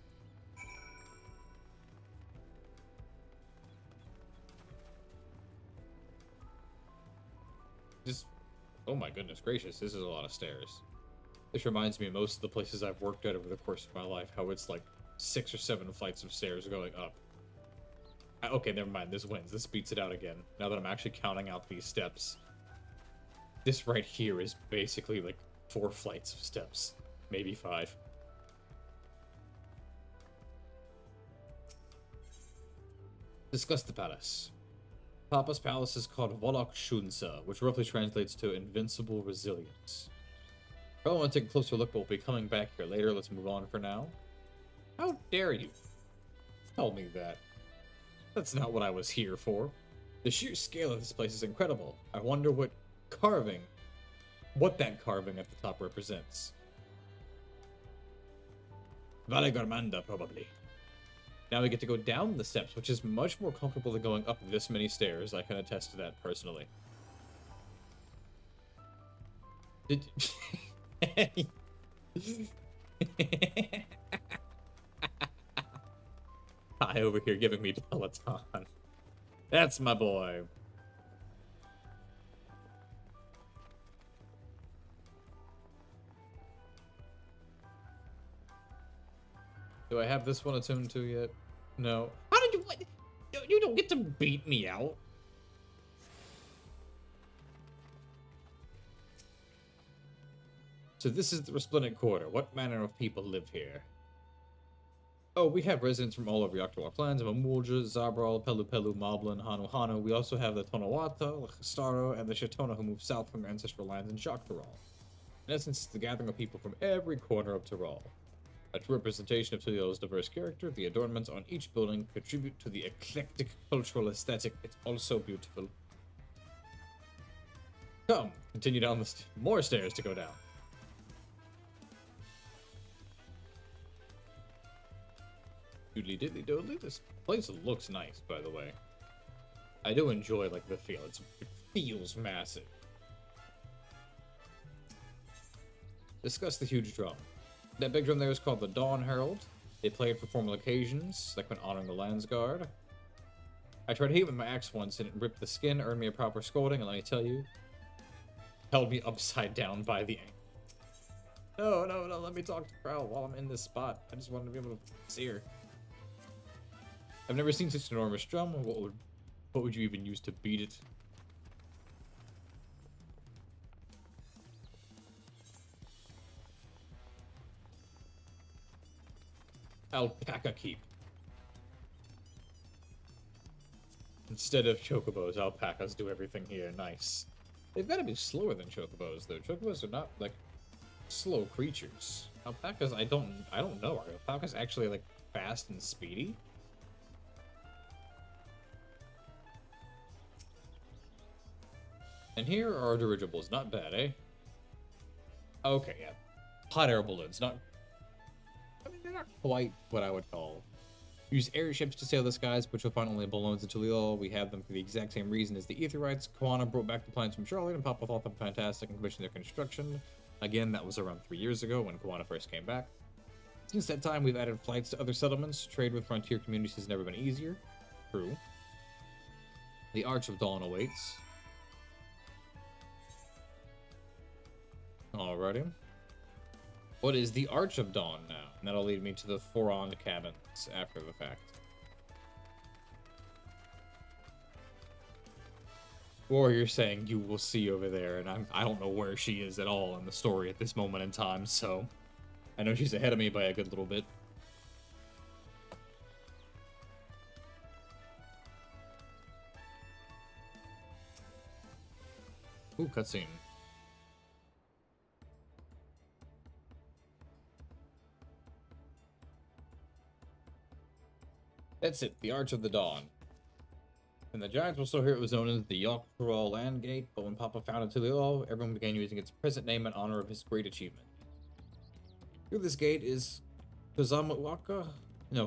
Oh my goodness gracious, this is a lot of stairs. This reminds me of most of the places I've worked at over the course of my life, how it's like 6 or 7 flights of stairs going up. Okay, never mind, this wins. This beats it out again. Now that I'm actually counting out these steps. This right here is basically like 4 flights of steps. Maybe 5. Discuss the palace. Papa's palace is called Volok Shunsa, which roughly translates to Invincible Resilience. I want to take a closer look, but we'll be coming back here later. Let's move on for now. How dare you tell me that? That's not what I was here for. The sheer scale of this place is incredible. I wonder what that carving at the top represents. Vale Garmanda, probably. Now we get to go down the steps, which is much more comfortable than going up this many stairs. I can attest to that personally. Did... Hi, over here giving me Peloton. That's my boy. Do I have this one attuned to yet? No. How did you... What? You don't get to beat me out. So this is the Resplendent Quarter. What manner of people live here? Oh, we have residents from all over Dawntraiol clans, Mamulja, Zabral, Pelu Pelu, Moblin, Hanu Hanu. We also have the Tonawata, the Khastaro, and the Shatona who moved south from their ancestral lands in Dawntraiol. In essence, it's the gathering of people from every corner of Tyrol. A true representation of Dawntrail's diverse character, the adornments on each building contribute to the eclectic cultural aesthetic. It's also beautiful. Come, continue down the more stairs to go down. Doodly diddly doodly. This place looks nice, by the way. I do enjoy, like, the feel. It feels massive. Discuss the huge drum. That big drum there is called the Dawntraiol. They play it for formal occasions, like when honoring the Landsguard. I tried to hit it with my axe once, and it ripped the skin, earned me a proper scolding, and let me tell you, held me upside down by the ankle. No, no, no, let me talk to Prowl while I'm in this spot. I just wanted to be able to see her. I've never seen such an enormous drum. What would you even use to beat it? Alpaca keep. Instead of chocobos, alpacas do everything here. Nice. They've got to be slower than chocobos, though. Chocobos are not, like, slow creatures. Alpacas, I don't know. Are alpacas actually, like, fast and speedy? And here are our dirigibles. Not bad, eh? Okay, yeah. Hot air balloons. Not... I mean, they're not quite what I would call... Use airships to sail the skies, but you'll find only balloons in Dawntraiol. We have them for the exact same reason as the Aetherites. Koana brought back the plans from Charlotte, and Papa thought them fantastic and commissioned their construction. Again, that was around 3 years ago when Koana first came back. Since that time, we've added flights to other settlements. Trade with frontier communities has never been easier. True. The Arch of Dawn awaits. Alrighty. What is the Arch of Dawn now? And that'll lead me to the Foron cabins after the fact. Or you're saying you will see over there, and I don't know where she is at all in the story at this moment in time, so... I know she's ahead of me by a good little bit. Ooh, cutscene. That's it, the Arch of the Dawn. And the Giants will still hear it was known as the Dawntraiol Land Gate, but when Papa founded Dawntraiol, everyone began using its present name in honor of his great achievement. Through this gate is Kuzamauka, the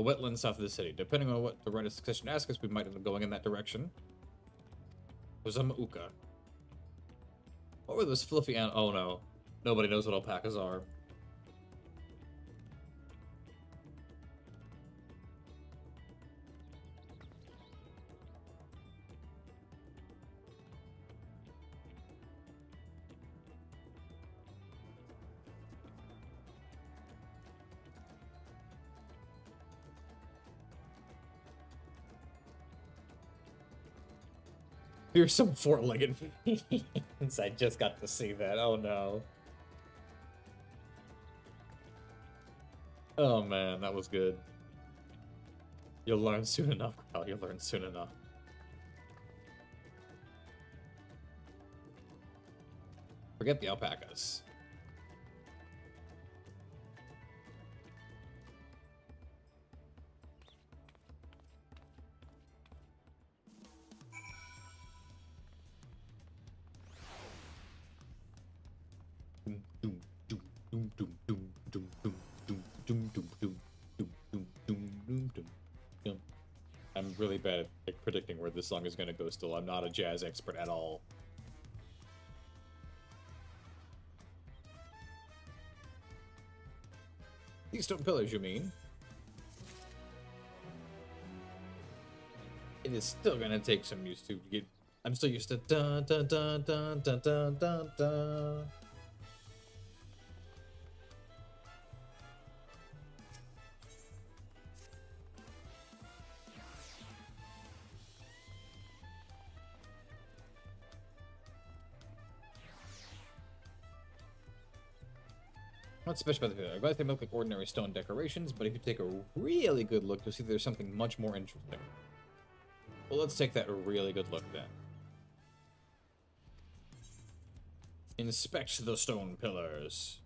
wetlands south of the city. Depending on what the right of succession asks us, we might end up going in that direction. Kuzamauka. What were those fluffy oh no. Nobody knows what alpacas are. Here's some four-legged fiends. I just got to see that. Oh no. Oh man, that was good. You'll learn soon enough, Kyle. You'll learn soon enough. Forget the alpacas. I'm really bad at predicting where this song is going to go still. I'm not a jazz expert at all. These stone pillars, you mean? It is still going to take some use to get... I'm still used to dun dun dun dun dun dun dun dun. What's special about the video? I realize they look like ordinary stone decorations, but if you take a really good look, you'll see there's something much more interesting. Well, let's take that really good look then. Inspect the stone pillars.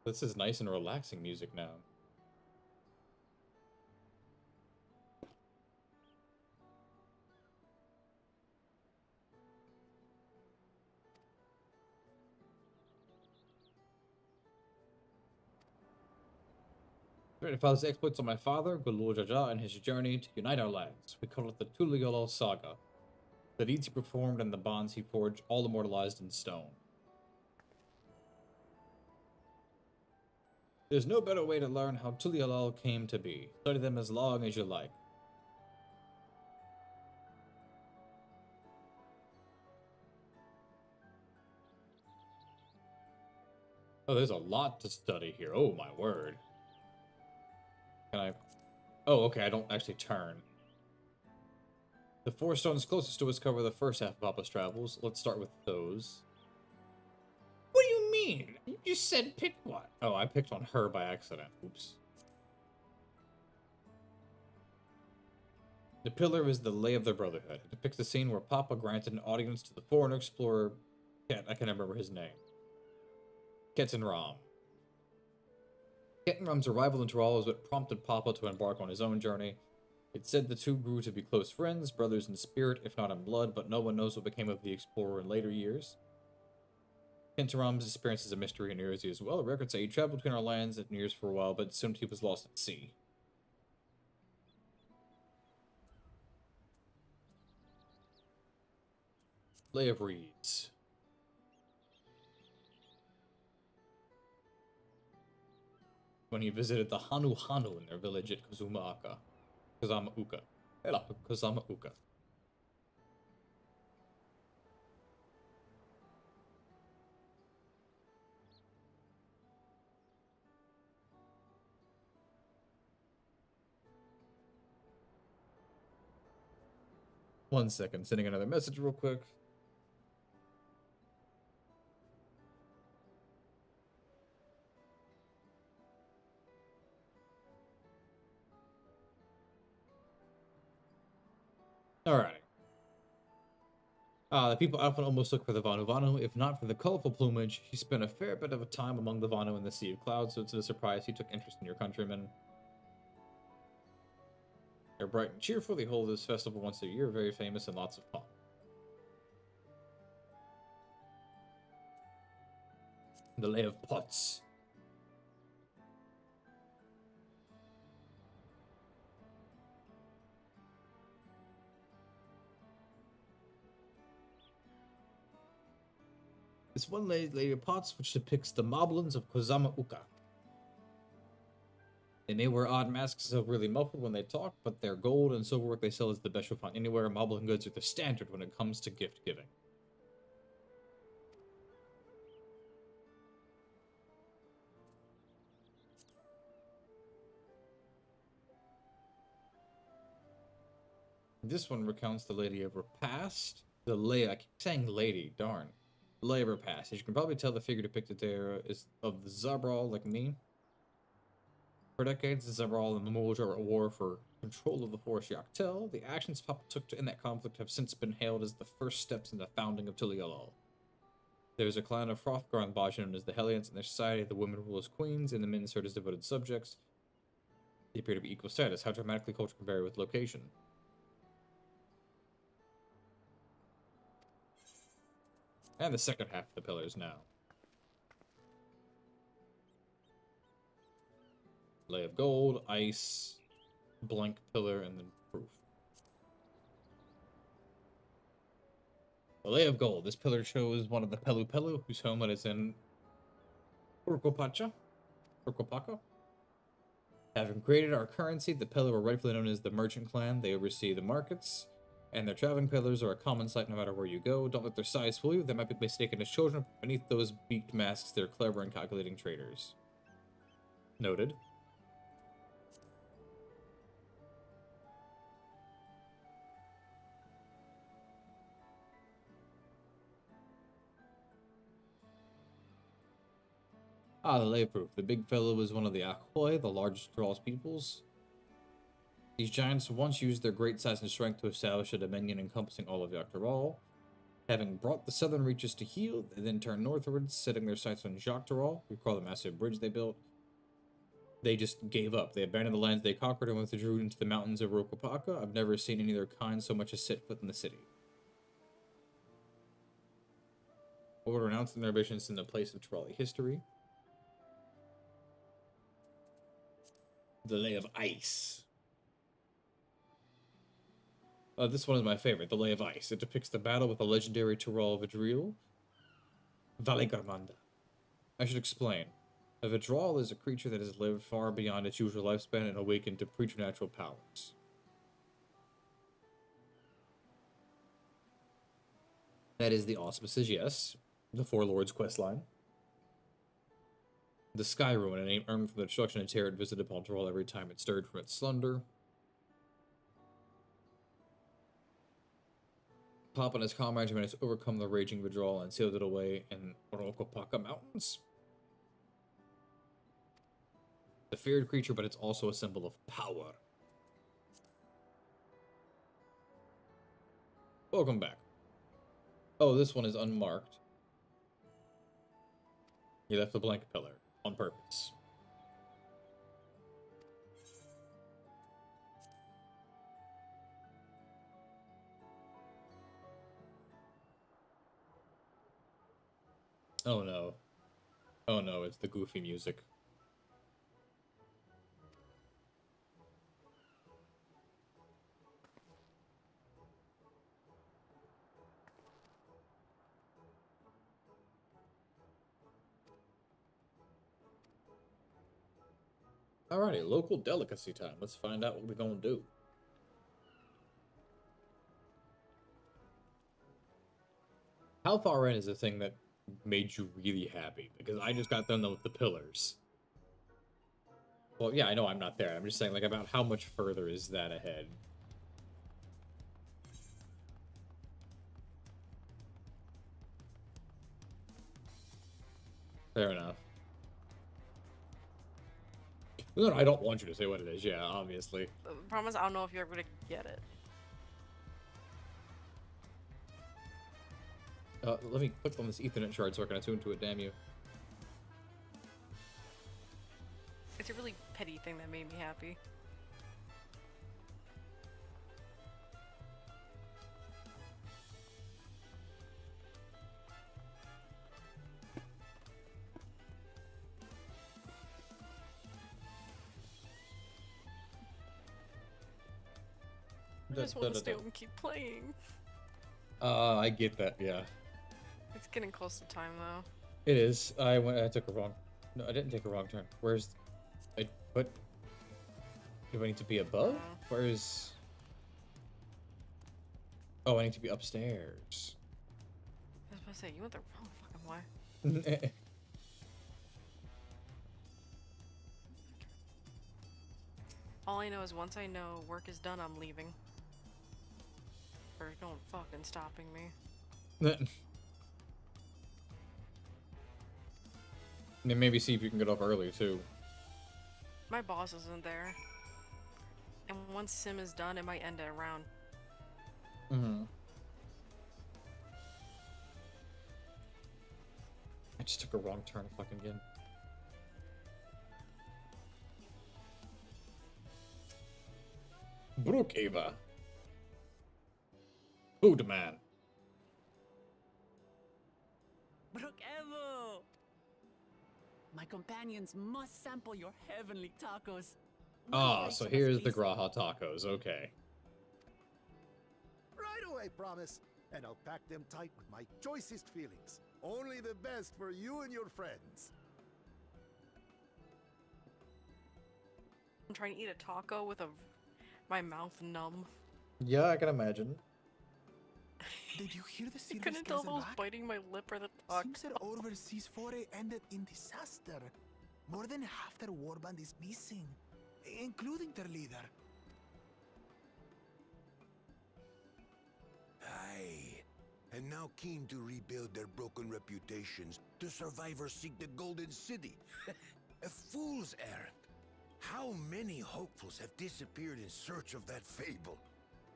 This is nice and relaxing music now. It follows the exploits of my father, Goooooooo Jaja, and his journey to unite our lands. We call it the Dawntraiol saga. The deeds he performed and the bonds he forged, all immortalized in stone. There's no better way to learn how Dawntraiol came to be. Study them as long as you like. Oh, there's a lot to study here. Oh, my word. Can I... Oh, okay, I don't actually turn. The 4 stones closest to us cover the first half of Papa's travels. Let's start with those. What do you mean? You just said pick one. Oh, I picked on her by accident. Oops. The pillar is the Lay of the Brotherhood. It depicts the scene where Papa granted an audience to the foreigner explorer... I can't remember his name. Kettenram. Kettenram's arrival in Tyrol is what prompted Papa to embark on his own journey. It's said the two grew to be close friends, brothers in spirit, if not in blood, but no one knows what became of the explorer in later years. Kettenram's experience is a mystery in Earsy as well. Records say he traveled between our lands and years for a while, but soon he was lost at sea. Lay of Reeds. When he visited the Hanu Hanu in their village at Kazumauka. 1 second, sending another message real quick. Alrighty. The people often almost look for the Vanu Vanu. If not for the colorful plumage, he spent a fair bit of time among the Vanu in the Sea of Clouds, so it's no surprise he took interest in your countrymen. They're bright and cheerful. They hold this festival once a year, very famous and lots of fun. The Lay of Pots. This one lay of pots which depicts the moblins of Kazumauka. They may wear odd masks so really muffled when they talk, but their gold and silver work they sell is the best you'll find anywhere. Moblin goods are the standard when it comes to gift giving. This one recounts the lady of her past. The lay, I keep saying lady, darn. The lay of her past. As you can probably tell, the figure depicted there is of the Zabral, like me. For decades, the Zabral and the Moguls are at war for control of the Forest Yaktel. The actions Papa took in that conflict have since been hailed as the first steps in the founding of Dawntraiol. There is a clan of Hrothgar and Bajan known as the Hellions. In their society, the women rule as queens and the men serve as devoted subjects. They appear to be equal status. How dramatically culture can vary with location. And the second half of the pillars now. Lay of Gold, Ice, Blank Pillar, and then Proof. The Lay of Gold. This pillar shows one of the Pelu Pelu, whose homeland is in Urkopacha. Having created our currency, the Pelu are rightfully known as the Merchant Clan. They oversee the markets, and their traveling pillars are a common sight no matter where you go. Don't let their size fool you. They might be mistaken as children. Beneath those beaked masks, they're clever and calculating traders. Noted. The Lay Proof. The big fellow is one of the Akhoi, the largest Tyrol's peoples. These giants once used their great size and strength to establish a dominion encompassing all of Yaktarol. Having brought the southern reaches to heel, they then turned northwards, setting their sights on Dawntraiol. Recall the massive bridge they built. They just gave up. They abandoned the lands they conquered and withdrew into the mountains of Rokopaka. I've never seen any of their kind so much as set foot in the city. Or renouncing their ambitions in the place of trolley history. The Lay of Ice. This one is my favorite, The Lay of Ice. It depicts the battle with the legendary Tyrol Vidril, Valegarmanda. I should explain. A Vidril is a creature that has lived far beyond its usual lifespan and awakened to preternatural powers. That is the auspices, yes. The Four Lords questline. The Sky Ruin, a name earned from the destruction and terror it visited upon Tyrol every time it stirred from its slumber. Pop and his comrades managed to overcome the raging Vidril and sealed it away in Rokopaka Mountains. The feared creature, but it's also a symbol of power. Welcome back. Oh, this one is unmarked. You left the blank pillar on purpose. Oh no. Oh no, it's the goofy music. Alrighty, local delicacy time. Let's find out what we're gonna do. How far in is the thing that made you really happy? Because I just got done with the pillars. Well, yeah, I know I'm not there. I'm just saying, like, about how much further is that ahead? Fair enough. No, I don't want you to say what it is. Yeah, obviously. Promise, I don't know if you're ever gonna get it. Let me click on this Ethernet shard so I can attune to it, damn you. It's a really petty thing that made me happy. I just want to stay home and keep playing. I get that, yeah. It's getting close to time though. It is. I took a wrong... No, I didn't take a wrong turn. Where's... What? Do I need to be above? Where's... Oh, I need to be upstairs. I was about to say, you went the wrong fucking way. All I know is once I know work is done, I'm leaving. There's no one fucking stopping me. And maybe see if you can get off early, too. My boss isn't there. And once sim is done, it might end at a round. Mm-hmm. I just took a wrong turn fucking again. Brookhaven. Food man. Brookhaven! My companions must sample your heavenly tacos. Ah, so here's the Graha tacos, okay. Right away, promise. And I'll pack them tight with my choicest feelings. Only the best for you and your friends. I'm trying to eat a taco with my mouth numb. Yeah, I can imagine. Did you hear the I couldn't tell if I was biting my lip or the taco. Seems that overseas foray ended in disaster. More than half their warband is missing, including their leader. Aye. And now keen to rebuild their broken reputations, the survivors seek the Golden City. A fool's errand. How many hopefuls have disappeared in search of that fable?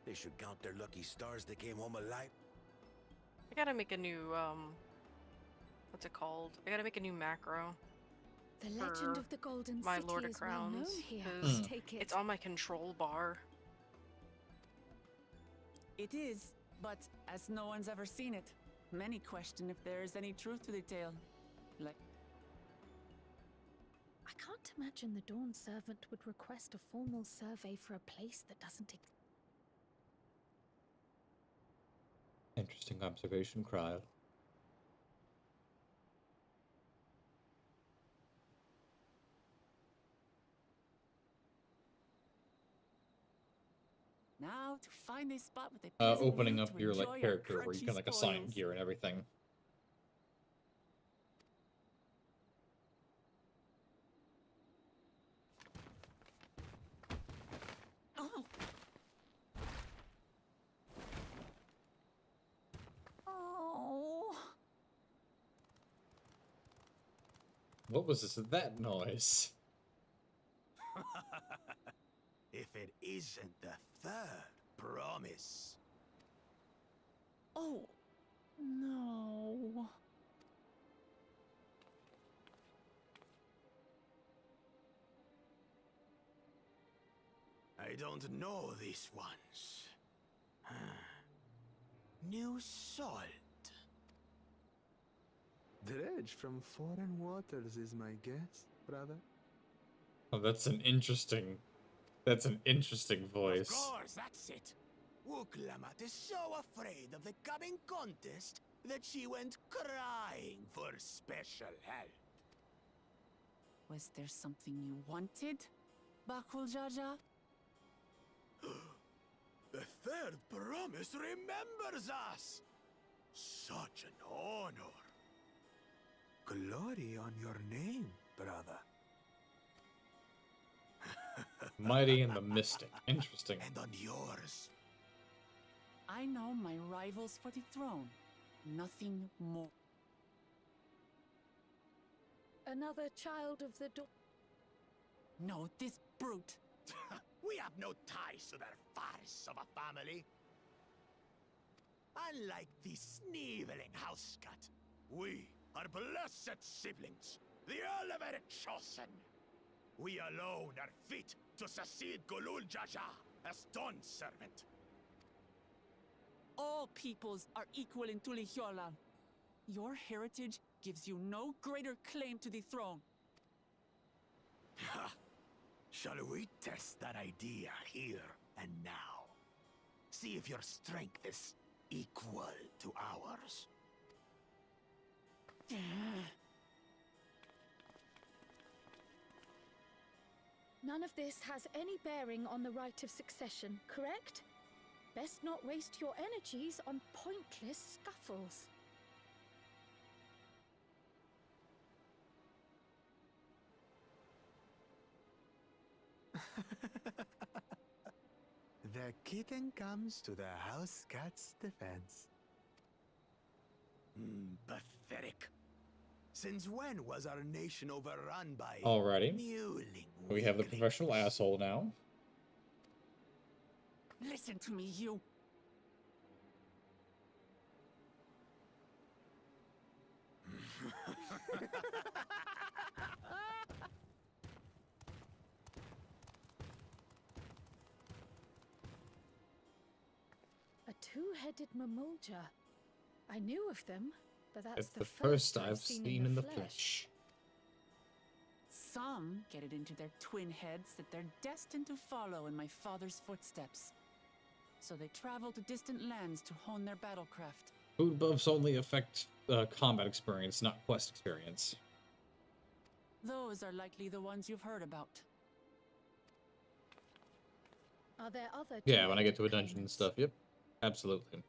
They should count their lucky stars they came home alive. I gotta make a new, what's it called? I gotta make a new macro. The legend for of the Golden my City Lord of is well known Crowns, here. 'cause Take it. it's on my control bar. It is, but as no one's ever seen it, many question if there is any truth to the tale. Like, I can't imagine the Dawn Servant would request a formal survey for a place that doesn't exist. Interesting observation, Cryle. now to find a spot with a pleasant Opening view up to your enjoy like our character where you crunchy can like assign spoils. gear and everything. Oh. Oh. What was that noise? If it isn't the third promise. Oh. No. I don't know these ones. New salt. Dredge from foreign waters is my guess, brother. Oh, that's an interesting voice. Of course, that's it. Wooklamat is so afraid of the coming contest that she went crying for special help. Was there something you wanted, Bakul Jaja? The third promise remembers us. Such an honor. Glory on your name, brother. Mighty and the Mystic. Interesting. And on yours. I know my rivals for the throne. Nothing more. Another child of the Dawn. No, this brute. We have no ties to their farce of a family. Unlike the sneevling house cat, we are blessed siblings, the elevated chosen. We alone are fit to succeed Goooooooo Jaja as Dawn servant. All peoples are equal in Tulihiola. Your heritage gives you no greater claim to the throne. Ha! Shall we test that idea here and now? See if your strength is equal to ours. None of this has any bearing on the right of succession, correct? Best not waste your energies on pointless scuffles. The kitten comes to the house cat's defense. Pathetic. Since when was our nation overrun by Alrighty. mewling We have the weaklings? professional asshole now. Listen to me, you. A two-headed mamulja. I knew of them, but that's It's the the first I've seen seen in the flesh. flesh. Some get it into their twin heads that they're destined to follow in my father's footsteps. So they travel to distant lands to hone their battlecraft. Food buffs only affect combat experience, not quest experience. Those are likely the ones you've heard about. Are there other? Yeah, when I get to a two-headed dungeon and claimants? stuff, yep. Absolutely.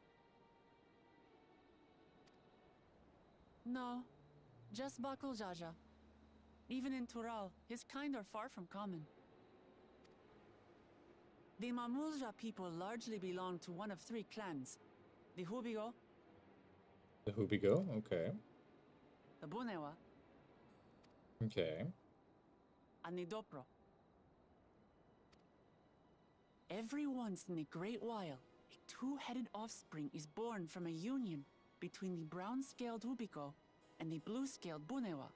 No, just Bakul Jaja. Even in Tural, his kind are far from common. The Mamulja people largely belong to one of three clans. The Hubigo, The Hubigo? Okay. the Bunewa, Okay. and the Dopro. Every once in a great while, a two-headed offspring is born from a union between the brown-scaled Rubico and the blue-scaled Bunewa.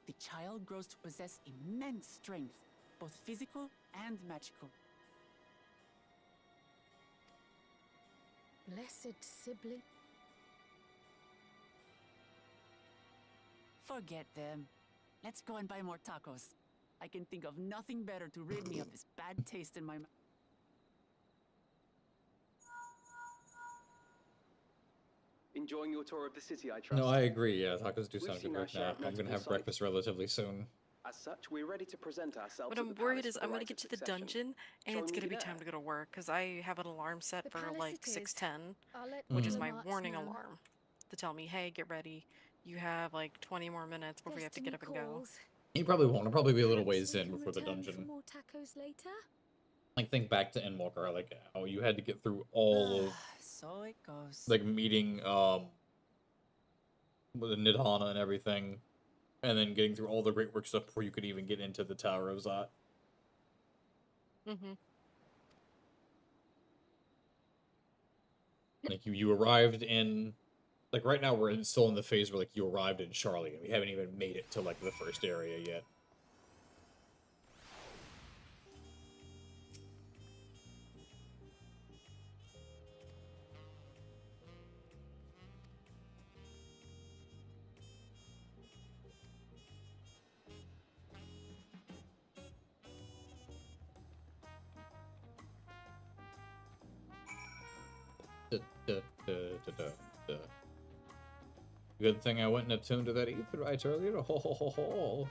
The child grows to possess immense strength, both physical and magical. Blessed sibling. Forget them. Let's go and buy more tacos. I can think of nothing better to rid me of this bad taste in my mouth. Enjoying your tour of the city, I trust? No, I agree. Yeah, tacos do We've sound seen good our right share now. of I'm gonna notable have sights. breakfast relatively soon. As such, we're ready to present ourselves. What at I'm the worried palace is for I'm gonna rites get of to the succession. dungeon and Shall it's we gonna meet be you time there? to go to work because I have an alarm set The for palace like it is. 6:10, I'll let which is the my marks warning know. alarm to tell me, hey, get ready. You have like 20 more minutes before you have to get Destiny up and go. calls. You probably won't. It'll probably be a little Perhaps ways we in can before the return for dungeon. more tacos later. Like, think back to Endwalker, like, how you had to get through all of, So it goes. like, meeting, with the Nidhana and everything, and then getting through all the great work stuff before you could even get into the Tower of Zot. Mm-hmm. Like, you arrived in, like, right now we're still in the phase where, like, you arrived in Charlie, and we haven't even made it to, like, the first area yet. Good thing I went and attuned to that ether right earlier. Ho ho ho ho.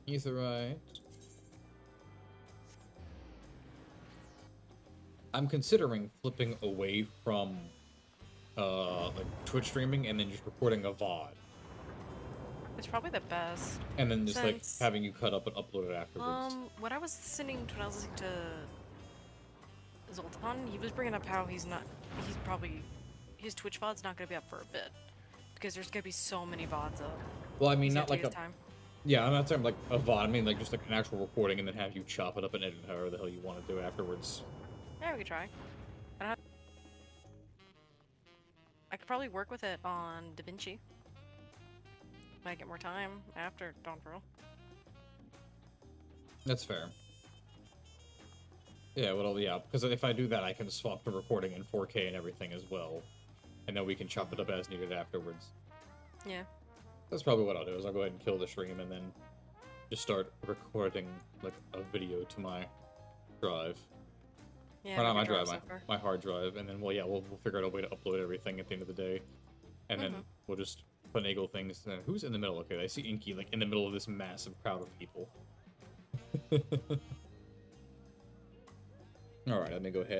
Etherite. I'm considering flipping away from like Twitch streaming and then just recording a VOD. It's probably the best. And then just like Since, having you cut up and upload it afterwards. when I was listening to Zoltan, he was bringing up how his Twitch VOD's not gonna be up for a bit. Because there's gonna be so many VODs up. Well, I mean, He's not gonna like take a... his time. Yeah, I'm not saying like a VOD, I mean like just like an actual recording and then have you chop it up and edit however the hell you want to do afterwards. Yeah, we could try. I could probably work with it on DaVinci. Might get more time after Dawntraiol. That's fair. Yeah, well, yeah, because if I do that, I can swap the recording in 4K and everything as well. And then we can chop it up as needed afterwards. Yeah. That's probably what I'll do, is I'll go ahead and kill the stream and then just start recording, like, a video to my drive. Yeah, or not my drive drive, software. my hard drive. And then, well, yeah, we'll figure out a way to upload everything at the end of the day. And then we'll just finagle things. Who's in the middle? Okay, I see Inky, like, in the middle of this massive crowd of people. Alright, let me go ahead